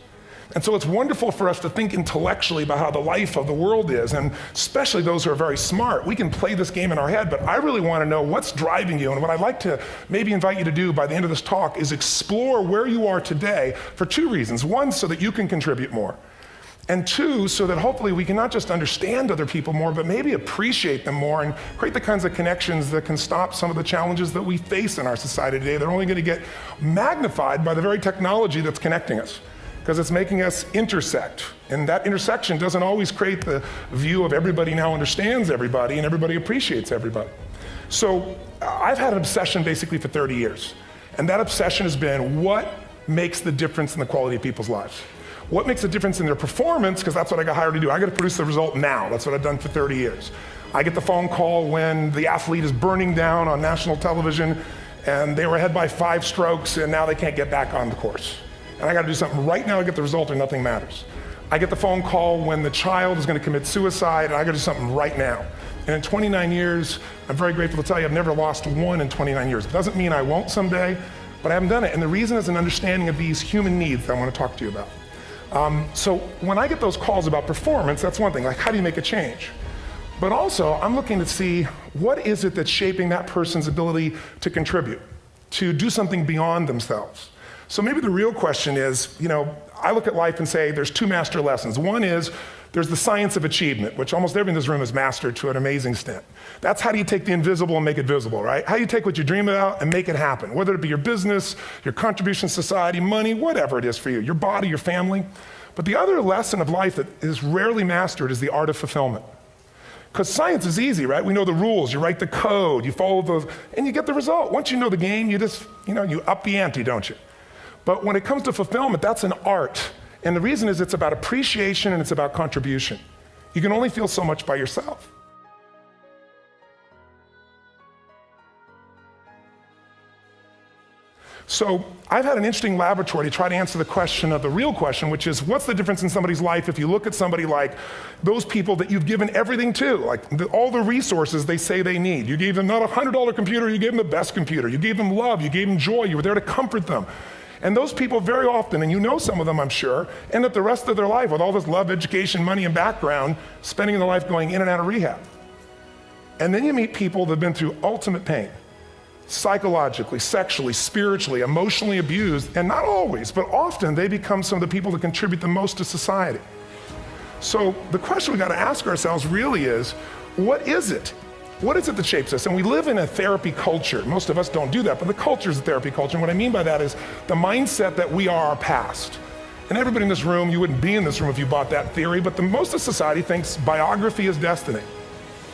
And so it's wonderful for us to think intellectually about how the life of the world is, and especially those who are very smart. We can play this game in our head, but I really want to know what's driving you. And what I'd like to maybe invite you to do by the end of this talk is explore where you are today for two reasons. One, so that you can contribute more. And two, so that hopefully we can not just understand other people more, but maybe appreciate them more and create the kinds of connections that can stop some of the challenges that we face in our society today. They're only going to get magnified by the very technology that's connecting us, because it's making us intersect. And that intersection doesn't always create the view of everybody now understands everybody and everybody appreciates everybody. So I've had an obsession basically for 30 years. And that obsession has been what makes the difference in the quality of people's lives? What makes a difference in their performance? Because that's what I got hired to do. I got to produce the result now. That's what I've done for 30 years. I get the phone call when the athlete is burning down on national television and they were ahead by 5 strokes and now they can't get back on the course. And I got to do something right now to get the result or nothing matters. I get the phone call when the child is going to commit suicide, and I got to do something right now. And in 29 years, I'm very grateful to tell you I've never lost one in 29 years. It doesn't mean I won't someday, but I haven't done it. And the reason is an understanding of these human needs that I want to talk to you about. So when I get those calls about performance, that's one thing, like how do you make a change? But also, I'm looking to see what is it that's shaping that person's ability to contribute, to do something beyond themselves. So maybe the real question is, you know, I look at life and say there's 2 master lessons. One is there's the science of achievement, which almost everyone in this room has mastered to an amazing extent. That's how do you take the invisible and make it visible, right? How do you take what you dream about and make it happen, whether it be your business, your contribution to society, money, whatever it is for you, your body, your family. But the other lesson of life that is rarely mastered is the art of fulfillment. Because science is easy, right? We know the rules, you write the code, you follow those, and you get the result. Once you know the game, you just, you up the ante, don't you? But when it comes to fulfillment, that's an art. And the reason is it's about appreciation and it's about contribution. You can only feel so much by yourself. So I've had an interesting laboratory to try to answer the question of the real question, which is what's the difference in somebody's life if you look at somebody like those people that you've given everything to, like all the resources they say they need. You gave them not a $100 computer, you gave them the best computer. You gave them love, you gave them joy, you were there to comfort them. And those people very often, and you know some of them I'm sure, end up the rest of their life with all this love, education, money, and background, spending their life going in and out of rehab. And then you meet people that have been through ultimate pain, psychologically, sexually, spiritually, emotionally abused, and not always, but often they become some of the people that contribute the most to society. So the question we got to ask ourselves really is, What is it? What is it that shapes us? And we live in a therapy culture. Most of us don't do that, but the culture is a therapy culture. And what I mean by that is the mindset that we are our past. And everybody in this room, you wouldn't be in this room if you bought that theory, but most of society thinks biography is destiny.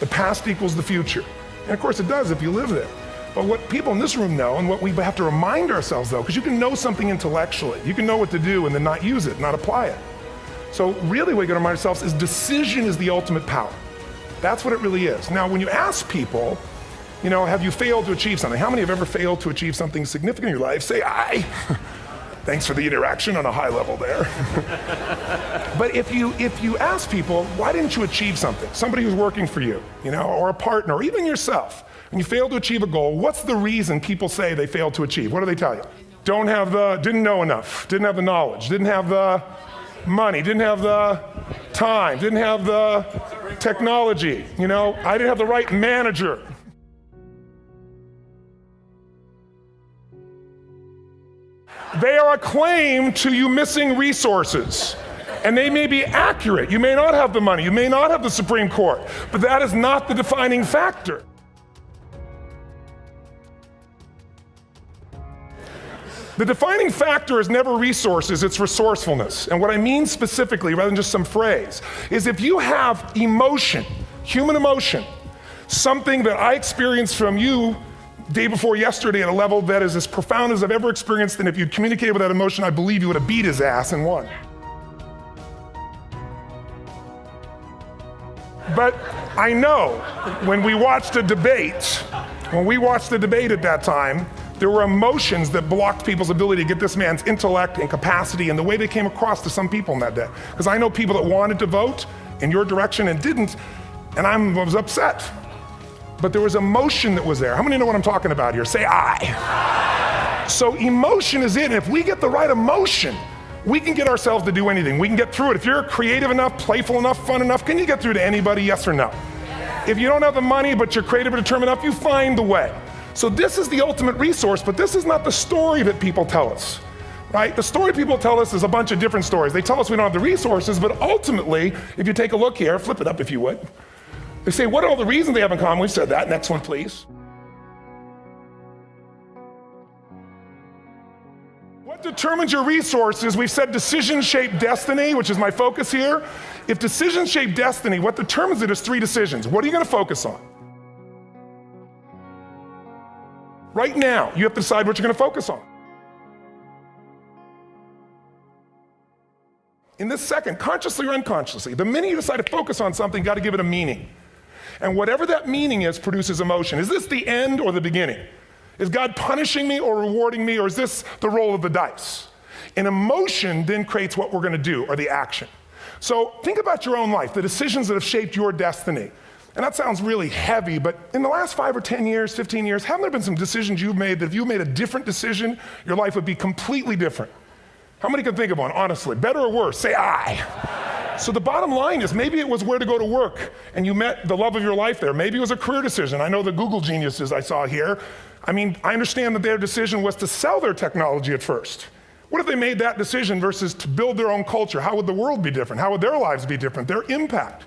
The past equals the future. And of course it does if you live there. But what people in this room know, and what we have to remind ourselves though, because you can know something intellectually, you can know what to do and then not use it, not apply it. So really what you gotta remind ourselves is decision is the ultimate power. That's what it really is. Now when you ask people, have you failed to achieve something? How many have ever failed to achieve something significant in your life? Say aye. Thanks for the interaction on a high level there. But if you ask people, why didn't you achieve something? Somebody who's working for you, or a partner, or even yourself, and you failed to achieve a goal, what's the reason people say they failed to achieve? What do they tell you? Didn't know enough, didn't have the knowledge, didn't have the money, didn't have the time, didn't have the technology, I didn't have the right manager. They are a claim to you missing resources. And they may be accurate. You may not have the money, you may not have the Supreme Court, but that is not the defining factor. The defining factor is never resources, it's resourcefulness. And what I mean specifically, rather than just some phrase, is if you have emotion, human emotion, something that I experienced from you day before yesterday at a level that is as profound as I've ever experienced, and if you'd communicated with that emotion, I believe you would have beat his ass and won. But I know when we watched a debate at that time, there were emotions that blocked people's ability to get this man's intellect and capacity and the way they came across to some people in that day. Because I know people that wanted to vote in your direction and didn't, and I was upset. But there was emotion that was there. How many know what I'm talking about here? Say aye. So emotion is it. If we get the right emotion, we can get ourselves to do anything. We can get through it. If you're creative enough, playful enough, fun enough, can you get through to anybody, yes or no? If you don't have the money, but you're creative and determined enough, you find the way. So this is the ultimate resource, but this is not the story that people tell us, right? The story people tell us is a bunch of different stories. They tell us we don't have the resources, but ultimately, if you take a look here, flip it up if you would. They say, what are all the reasons they have in common? We've said that. Next one, please. What determines your resources? We've said decisions shape destiny, which is my focus here. If decisions shape destiny, what determines it is 3 decisions. What are you going to focus on? Right now, you have to decide what you're going to focus on. In this second, consciously or unconsciously, the minute you decide to focus on something, you got to give it a meaning. And whatever that meaning is produces emotion. Is this the end or the beginning? Is God punishing me or rewarding me, or is this the roll of the dice? And emotion then creates what we're going to do, or the action. So think about your own life, the decisions that have shaped your destiny. And that sounds really heavy, but in the last 5 or 10 years, 15 years, haven't there been some decisions you've made that if you made a different decision, your life would be completely different? How many can think of one, honestly? Better or worse? Say aye. So the bottom line is maybe it was where to go to work and you met the love of your life there. Maybe it was a career decision. I know the Google geniuses I saw here. I understand that their decision was to sell their technology at first. What if they made that decision versus to build their own culture? How would the world be different? How would their lives be different? Their impact.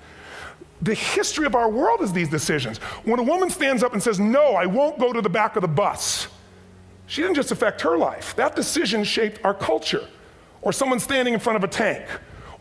The history of our world is these decisions. When a woman stands up and says, no, I won't go to the back of the bus, she didn't just affect her life. That decision shaped our culture. Or someone standing in front of a tank,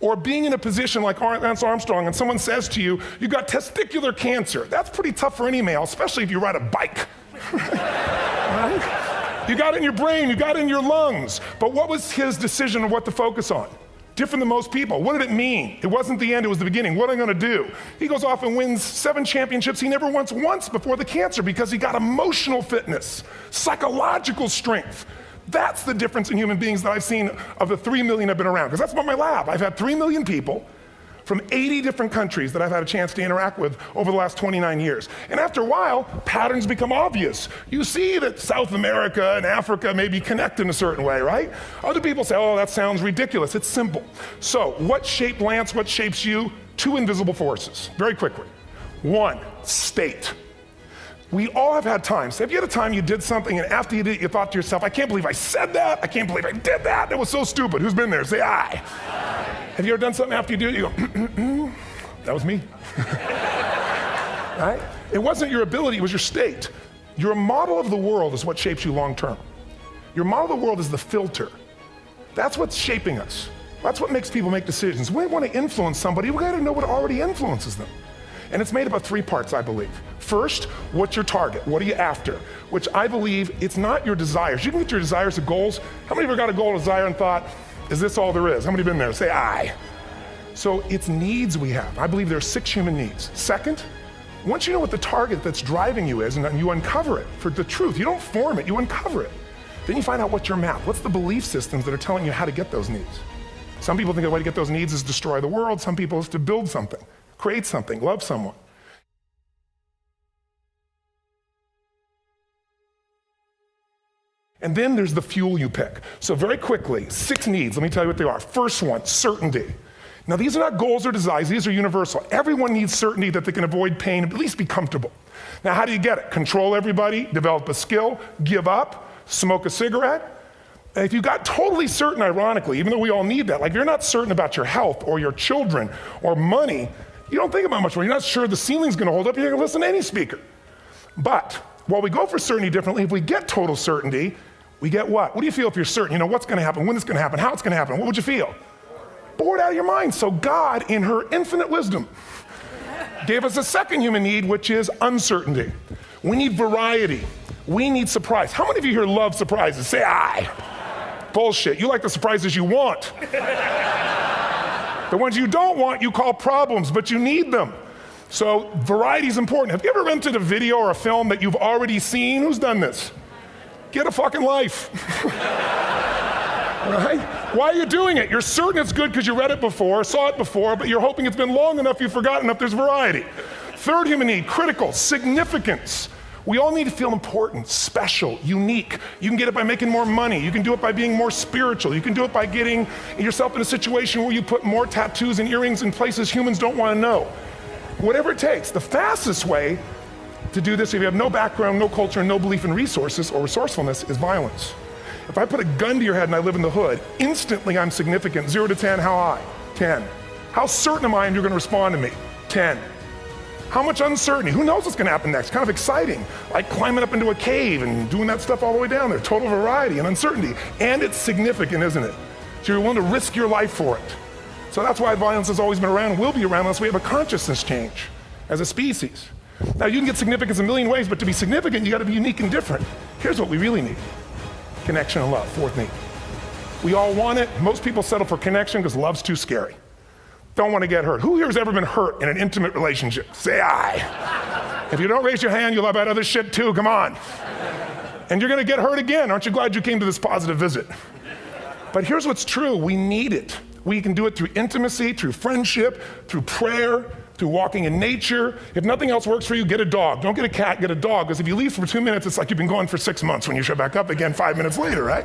or being in a position like Lance Armstrong and someone says to you, you got testicular cancer. That's pretty tough for any male, especially if you ride a bike. Right? You got it in your brain, you got it in your lungs. But what was his decision of what to focus on? Different than most people. What did it mean? It wasn't the end, it was the beginning. What am I gonna do? He goes off and wins 7 championships he never won once before the cancer because he got emotional fitness, psychological strength. That's the difference in human beings that I've seen of the 3 million I've been around, because that's about my lab. I've had 3 million people from 80 different countries that I've had a chance to interact with over the last 29 years. And after a while, patterns become obvious. You see that South America and Africa may be connected in a certain way, right? Other people say, oh, that sounds ridiculous. It's simple. So what shaped Lance, what shapes you? 2 invisible forces, very quickly. 1, state. We all have had times. Have you had a time you did something and after you did it, you thought to yourself, I can't believe I said that. I can't believe I did that. That was so stupid. Who's been there? Say aye. Have you ever done something after you do it, you go, that was me. right? It wasn't your ability, it was your state. Your model of the world is what shapes you long term. Your model of the world is the filter. That's what's shaping us. That's what makes people make decisions. When we want to influence somebody, we gotta know what already influences them. And it's made up of 3 parts, I believe. First, what's your target? What are you after? Which I believe it's not your desires. You can get your desires to goals. How many of you got a goal, desire, and thought, is this all there is? How many have been there? Say aye. So it's needs we have. I believe there are 6 human needs. Second, once you know what the target that's driving you is, and you uncover it for the truth, you don't form it, you uncover it. Then you find out what's your map. What's the belief systems that are telling you how to get those needs? Some people think the way to get those needs is destroy the world. Some people is to build something, create something, love someone. And then there's the fuel you pick. So very quickly, 6 needs, let me tell you what they are. First one, certainty. Now these are not goals or desires, these are universal. Everyone needs certainty that they can avoid pain, at least be comfortable. Now how do you get it? Control everybody, develop a skill, give up, smoke a cigarette. And if you got totally certain, ironically, even though we all need that, like if you're not certain about your health or your children or money, you don't think about much more. You're not sure the ceiling's gonna hold up, you're gonna listen to any speaker. But while we go for certainty differently, if we get total certainty, we get what? What do you feel if you're certain? You know what's gonna happen, when it's gonna happen, how it's gonna happen, what would you feel? Bored out of your mind. So God, in her infinite wisdom, gave us a second human need, which is uncertainty. We need variety. We need surprise. How many of you here love surprises? Say aye. Bullshit. You like the surprises you want. The ones you don't want, you call problems, but you need them. So variety is important. Have you ever rented a video or a film that you've already seen? Who's done this? Get a fucking life. Right? Why are you doing it? You're certain it's good because you read it before, saw it before, but you're hoping it's been long enough you've forgotten enough there's variety. Third human need, critical, significance. We all need to feel important, special, unique. You can get it by making more money. You can do it by being more spiritual. You can do it by getting yourself in a situation where you put more tattoos and earrings in places humans don't want to know. Whatever it takes. The fastest way to do this, if you have no background, no culture, no belief in resources or resourcefulness, is violence. If I put a gun to your head and I live in the hood, instantly I'm significant. 0 to 10, how high? 10. How certain am I you're gonna respond to me? 10. How much uncertainty? Who knows what's gonna happen next? Kind of exciting, like climbing up into a cave and doing that stuff all the way down there. Total variety and uncertainty. And it's significant, isn't it? So you're willing to risk your life for it. So that's why violence has always been around and will be around unless we have a consciousness change as a species. Now you can get significance a million ways, but to be significant, you gotta be unique and different. Here's what we really need. Connection and love, 4th need. We all want it. Most people settle for connection because love's too scary. Don't want to get hurt. Who here has ever been hurt in an intimate relationship? Say aye. If you don't raise your hand, you'll have had other shit too, come on. And you're gonna get hurt again. Aren't you glad you came to this positive visit? But here's what's true, we need it. We can do it through intimacy, through friendship, through prayer, through walking in nature. If nothing else works for you, get a dog. Don't get a cat, get a dog, because if you leave for 2 minutes, it's like you've been gone for 6 months when you show back up again 5 minutes later, right?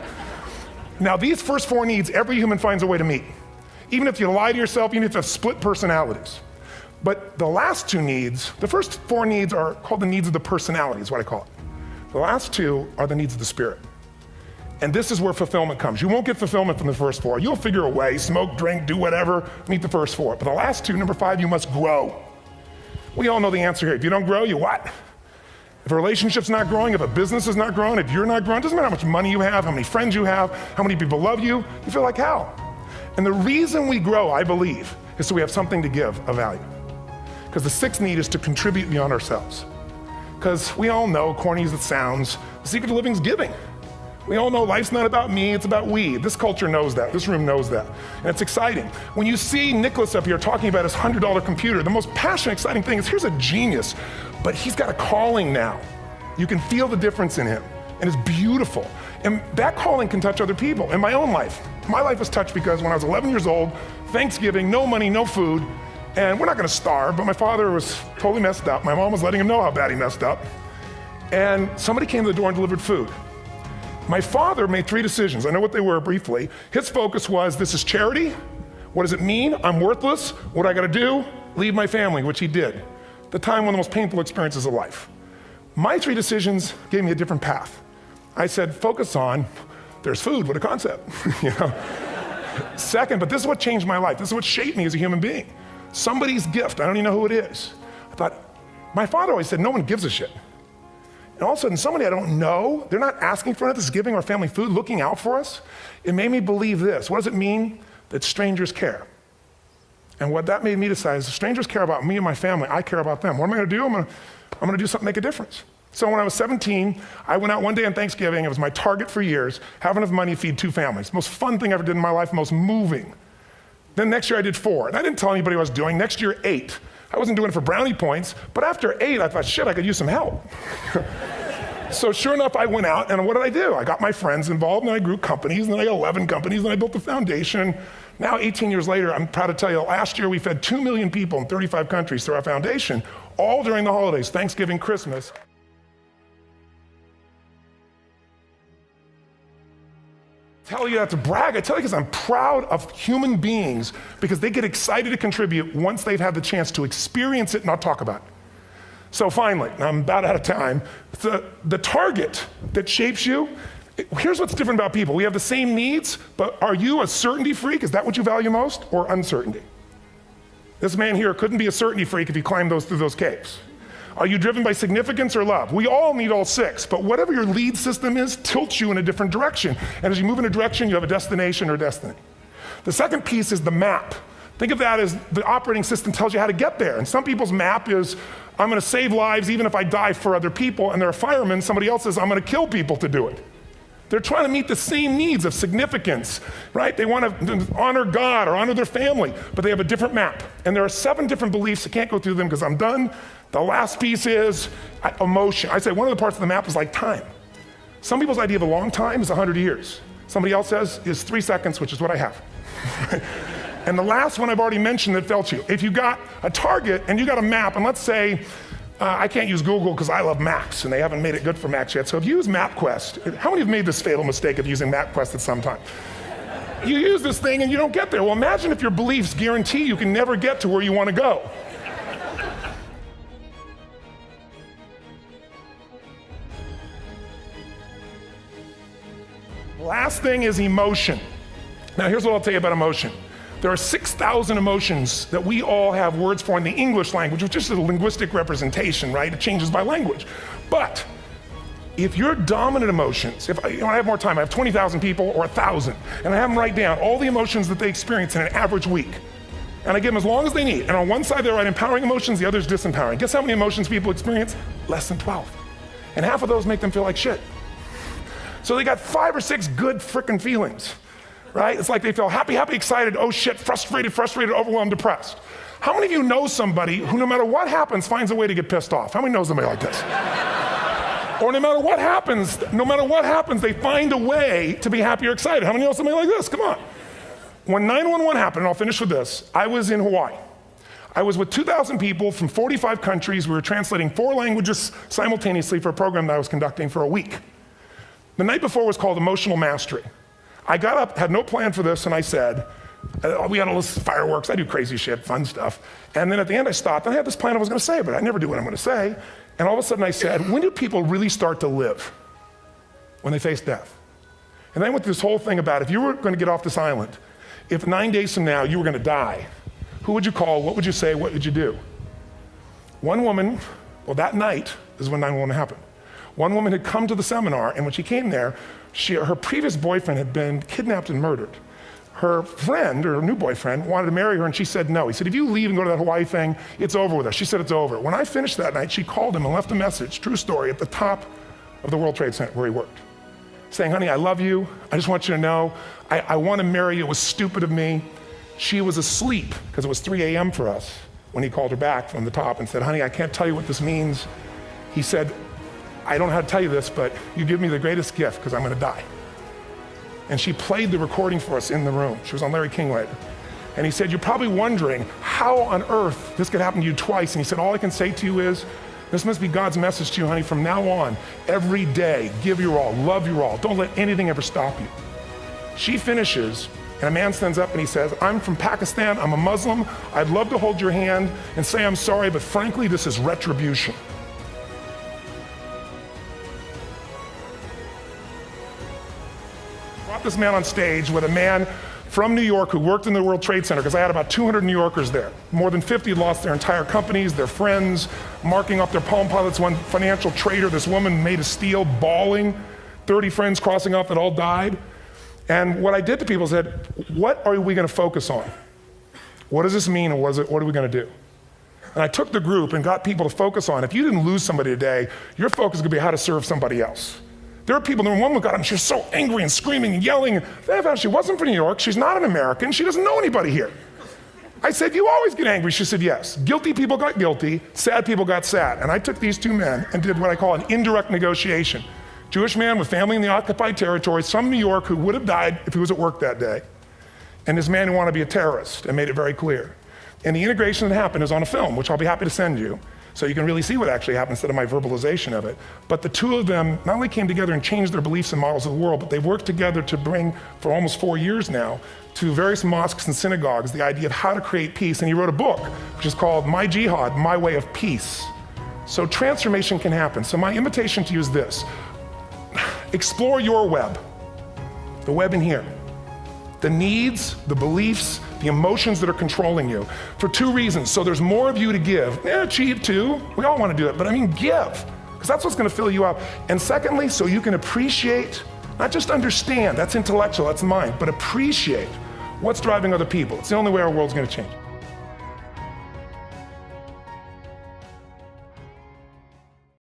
Now these first 4 needs, every human finds a way to meet. Even if you lie to yourself, even if you have split personalities. But the last 2 needs, the first 4 needs are called the needs of the personality, is what I call it. The last 2 are the needs of the spirit. And this is where fulfillment comes. You won't get fulfillment from the first 4. You'll figure a way, smoke, drink, do whatever, meet the first 4. But the last 2, number 5, you must grow. We all know the answer here. If you don't grow, you what? If a relationship's not growing, if a business is not growing, if you're not growing, it doesn't matter how much money you have, how many friends you have, how many people love you, you feel like hell. And the reason we grow, I believe, is so we have something to give of value. Because the 6th need is to contribute beyond ourselves. Because we all know, corny as it sounds, the secret of living is giving. We all know life's not about me, it's about we. This culture knows that, this room knows that. And it's exciting. When you see Nicholas up here talking about his $100 computer, the most passionate, exciting thing is here's a genius, but he's got a calling now. You can feel the difference in him, and it's beautiful. And that calling can touch other people. In my own life, my life was touched because when I was 11 years old, Thanksgiving, no money, no food, and we're not gonna starve, but my father was totally messed up. My mom was letting him know how bad he messed up. And somebody came to the door and delivered food. My father made 3 decisions. I know what they were briefly. His focus was, this is charity. What does it mean? I'm worthless. What do I gotta do? Leave my family, which he did. At the time, one of the most painful experiences of life. My 3 decisions gave me a different path. I said, focus on, there's food, what a concept, you know? Second, but this is what changed my life. This is what shaped me as a human being. Somebody's gift, I don't even know who it is. I thought, My father always said, no one gives a shit. And all of a sudden, somebody I don't know, they're not asking for us, giving our family food, looking out for us. It made me believe this. What does it mean? That strangers care. And what that made me decide is if strangers care about me and my family, I care about them. What am I gonna do? I'm gonna do something to make a difference. So when I was 17, I went out one day on Thanksgiving. It was my target for years, have enough money to feed 2 families. Most fun thing I ever did in my life, most moving. Then next year I did 4. And I didn't tell anybody what I was doing. Next year, 8. I wasn't doing it for brownie points, but after 8, I thought, shit, I could use some help. So sure enough, I went out, and what did I do? I got my friends involved, and I grew companies, and then I got 11 companies, and I built a foundation. Now, 18 years later, I'm proud to tell you, last year we fed 2 million people in 35 countries through our foundation, all during the holidays, Thanksgiving, Christmas. I tell you that to brag. I tell you because I'm proud of human beings because they get excited to contribute once they've had the chance to experience it, not talk about it. So finally, I'm about out of time, the target that shapes you, here's what's different about people. We have the same needs, but are you a certainty freak? Is that what you value most, or uncertainty? This man here couldn't be a certainty freak if he climbed through those caves. Are you driven by significance or love? We all need all 6, but whatever your lead system is tilts you in a different direction. And as you move in a direction, you have a destination or destiny. The second piece is the map. Think of that as the operating system tells you how to get there. And some people's map is, I'm gonna save lives even if I die for other people, and they're a fireman. Somebody else says, I'm gonna kill people to do it. They're trying to meet the same needs of significance, right? They want to honor God or honor their family, but they have a different map. And there are 7 different beliefs. I can't go through them because I'm done. The last piece is emotion. I say one of the parts of the map is like time. Some people's idea of a long time is 100 years. Somebody else says is 3 seconds, which is what I have. And the last one I've already mentioned that felt you. If you got a target and you got a map, and let's say, I can't use Google because I love maps, and they haven't made it good for Macs yet. So if you use MapQuest, how many have made this fatal mistake of using MapQuest at some time? You use this thing and you don't get there. Well, imagine if your beliefs guarantee you can never get to where you want to go. Last thing is emotion. Now here's what I'll tell you about emotion. There are 6,000 emotions that we all have words for in the English language, which is a linguistic representation, right? It changes by language. But if your dominant emotions, if I have more time, I have 20,000 people or 1,000, and I have them write down all the emotions that they experience in an average week. And I give them as long as they need. And on one side they write empowering emotions, the other is disempowering. Guess how many emotions people experience? Less than 12. And half of those make them feel like shit. So they got 5 or 6 good frickin' feelings, right? It's like they feel happy, happy, excited, oh shit, frustrated, overwhelmed, depressed. How many of you know somebody who no matter what happens finds a way to get pissed off? How many know somebody like this? Or no matter what happens, they find a way to be happy or excited. How many know somebody like this? Come on. When 9/11 happened, and I'll finish with this, I was in Hawaii. I was with 2,000 people from 45 countries. We were translating 4 languages simultaneously for a program that I was conducting for a week. The night before was called Emotional Mastery. I got up, had no plan for this, and I said, we had all this fireworks, I do crazy shit, fun stuff. And then at the end I stopped, and I had this plan I was gonna say, but I never do what I'm gonna say. And all of a sudden I said, when do people really start to live? When they face death. And then I went through this whole thing about if you were gonna get off this island, if 9 days from now you were gonna die, who would you call, what would you say, what would you do? One woman, well that night is when 9/11 happened. One woman had come to the seminar, and when she came there, her previous boyfriend had been kidnapped and murdered. Her friend, or her new boyfriend, wanted to marry her, and she said no. He said, if you leave and go to that Hawaii thing, it's over with us. She said it's over. When I finished that night, she called him and left a message, true story, at the top of the World Trade Center where he worked, saying, honey, I love you. I just want you to know, I want to marry you. It was stupid of me. She was asleep, because it was 3 a.m. for us, when he called her back from the top and said, honey, I can't tell you what this means. He said, I don't know how to tell you this, but you give me the greatest gift because I'm going to die. And she played the recording for us in the room. She was on Larry King later. And he said, you're probably wondering how on earth this could happen to you twice. And he said, all I can say to you is, this must be God's message to you, honey. From now on, every day, give your all, love your all. Don't let anything ever stop you. She finishes, and a man stands up and he says, I'm from Pakistan, I'm a Muslim. I'd love to hold your hand and say I'm sorry, but frankly, this is retribution. Brought this man on stage with a man from New York who worked in the World Trade Center, because I had about 200 New Yorkers there. More than 50 lost their entire companies, their friends, marking up their Palm Pilots. One financial trader, this woman made of steel, bawling, 30 friends crossing off that all died. And what I did to people is said, what are we going to focus on? What does this mean, and what are we going to do? And I took the group and got people to focus on, if you didn't lose somebody today, your focus is going to be how to serve somebody else. There are people, one woman got up, she was so angry and screaming and yelling. They found she wasn't from New York, she's not an American, she doesn't know anybody here. I said, you always get angry. She said, yes. Guilty people got guilty, sad people got sad. And I took these two men and did what I call an indirect negotiation. Jewish man with family in the occupied territory, from New York, who would have died if he was at work that day. And this man who wanted to be a terrorist, and made it very clear. And the integration that happened is on a film, which I'll be happy to send you, so you can really see what actually happened instead of my verbalization of it. But the two of them not only came together and changed their beliefs and models of the world, but they worked together to bring, for almost 4 years now, to various mosques and synagogues, the idea of how to create peace. And he wrote a book, which is called My Jihad, My Way of Peace. So transformation can happen. So my invitation to you is this. Explore your web, the web in here. The needs, the beliefs, the emotions that are controlling you, for two reasons. So there's more of you to give. Achieve too, we all want to do it, but I mean give, because that's what's going to fill you up. And secondly, so you can appreciate, not just understand, that's intellectual, that's mind, but appreciate what's driving other people. It's the only way our world's going to change.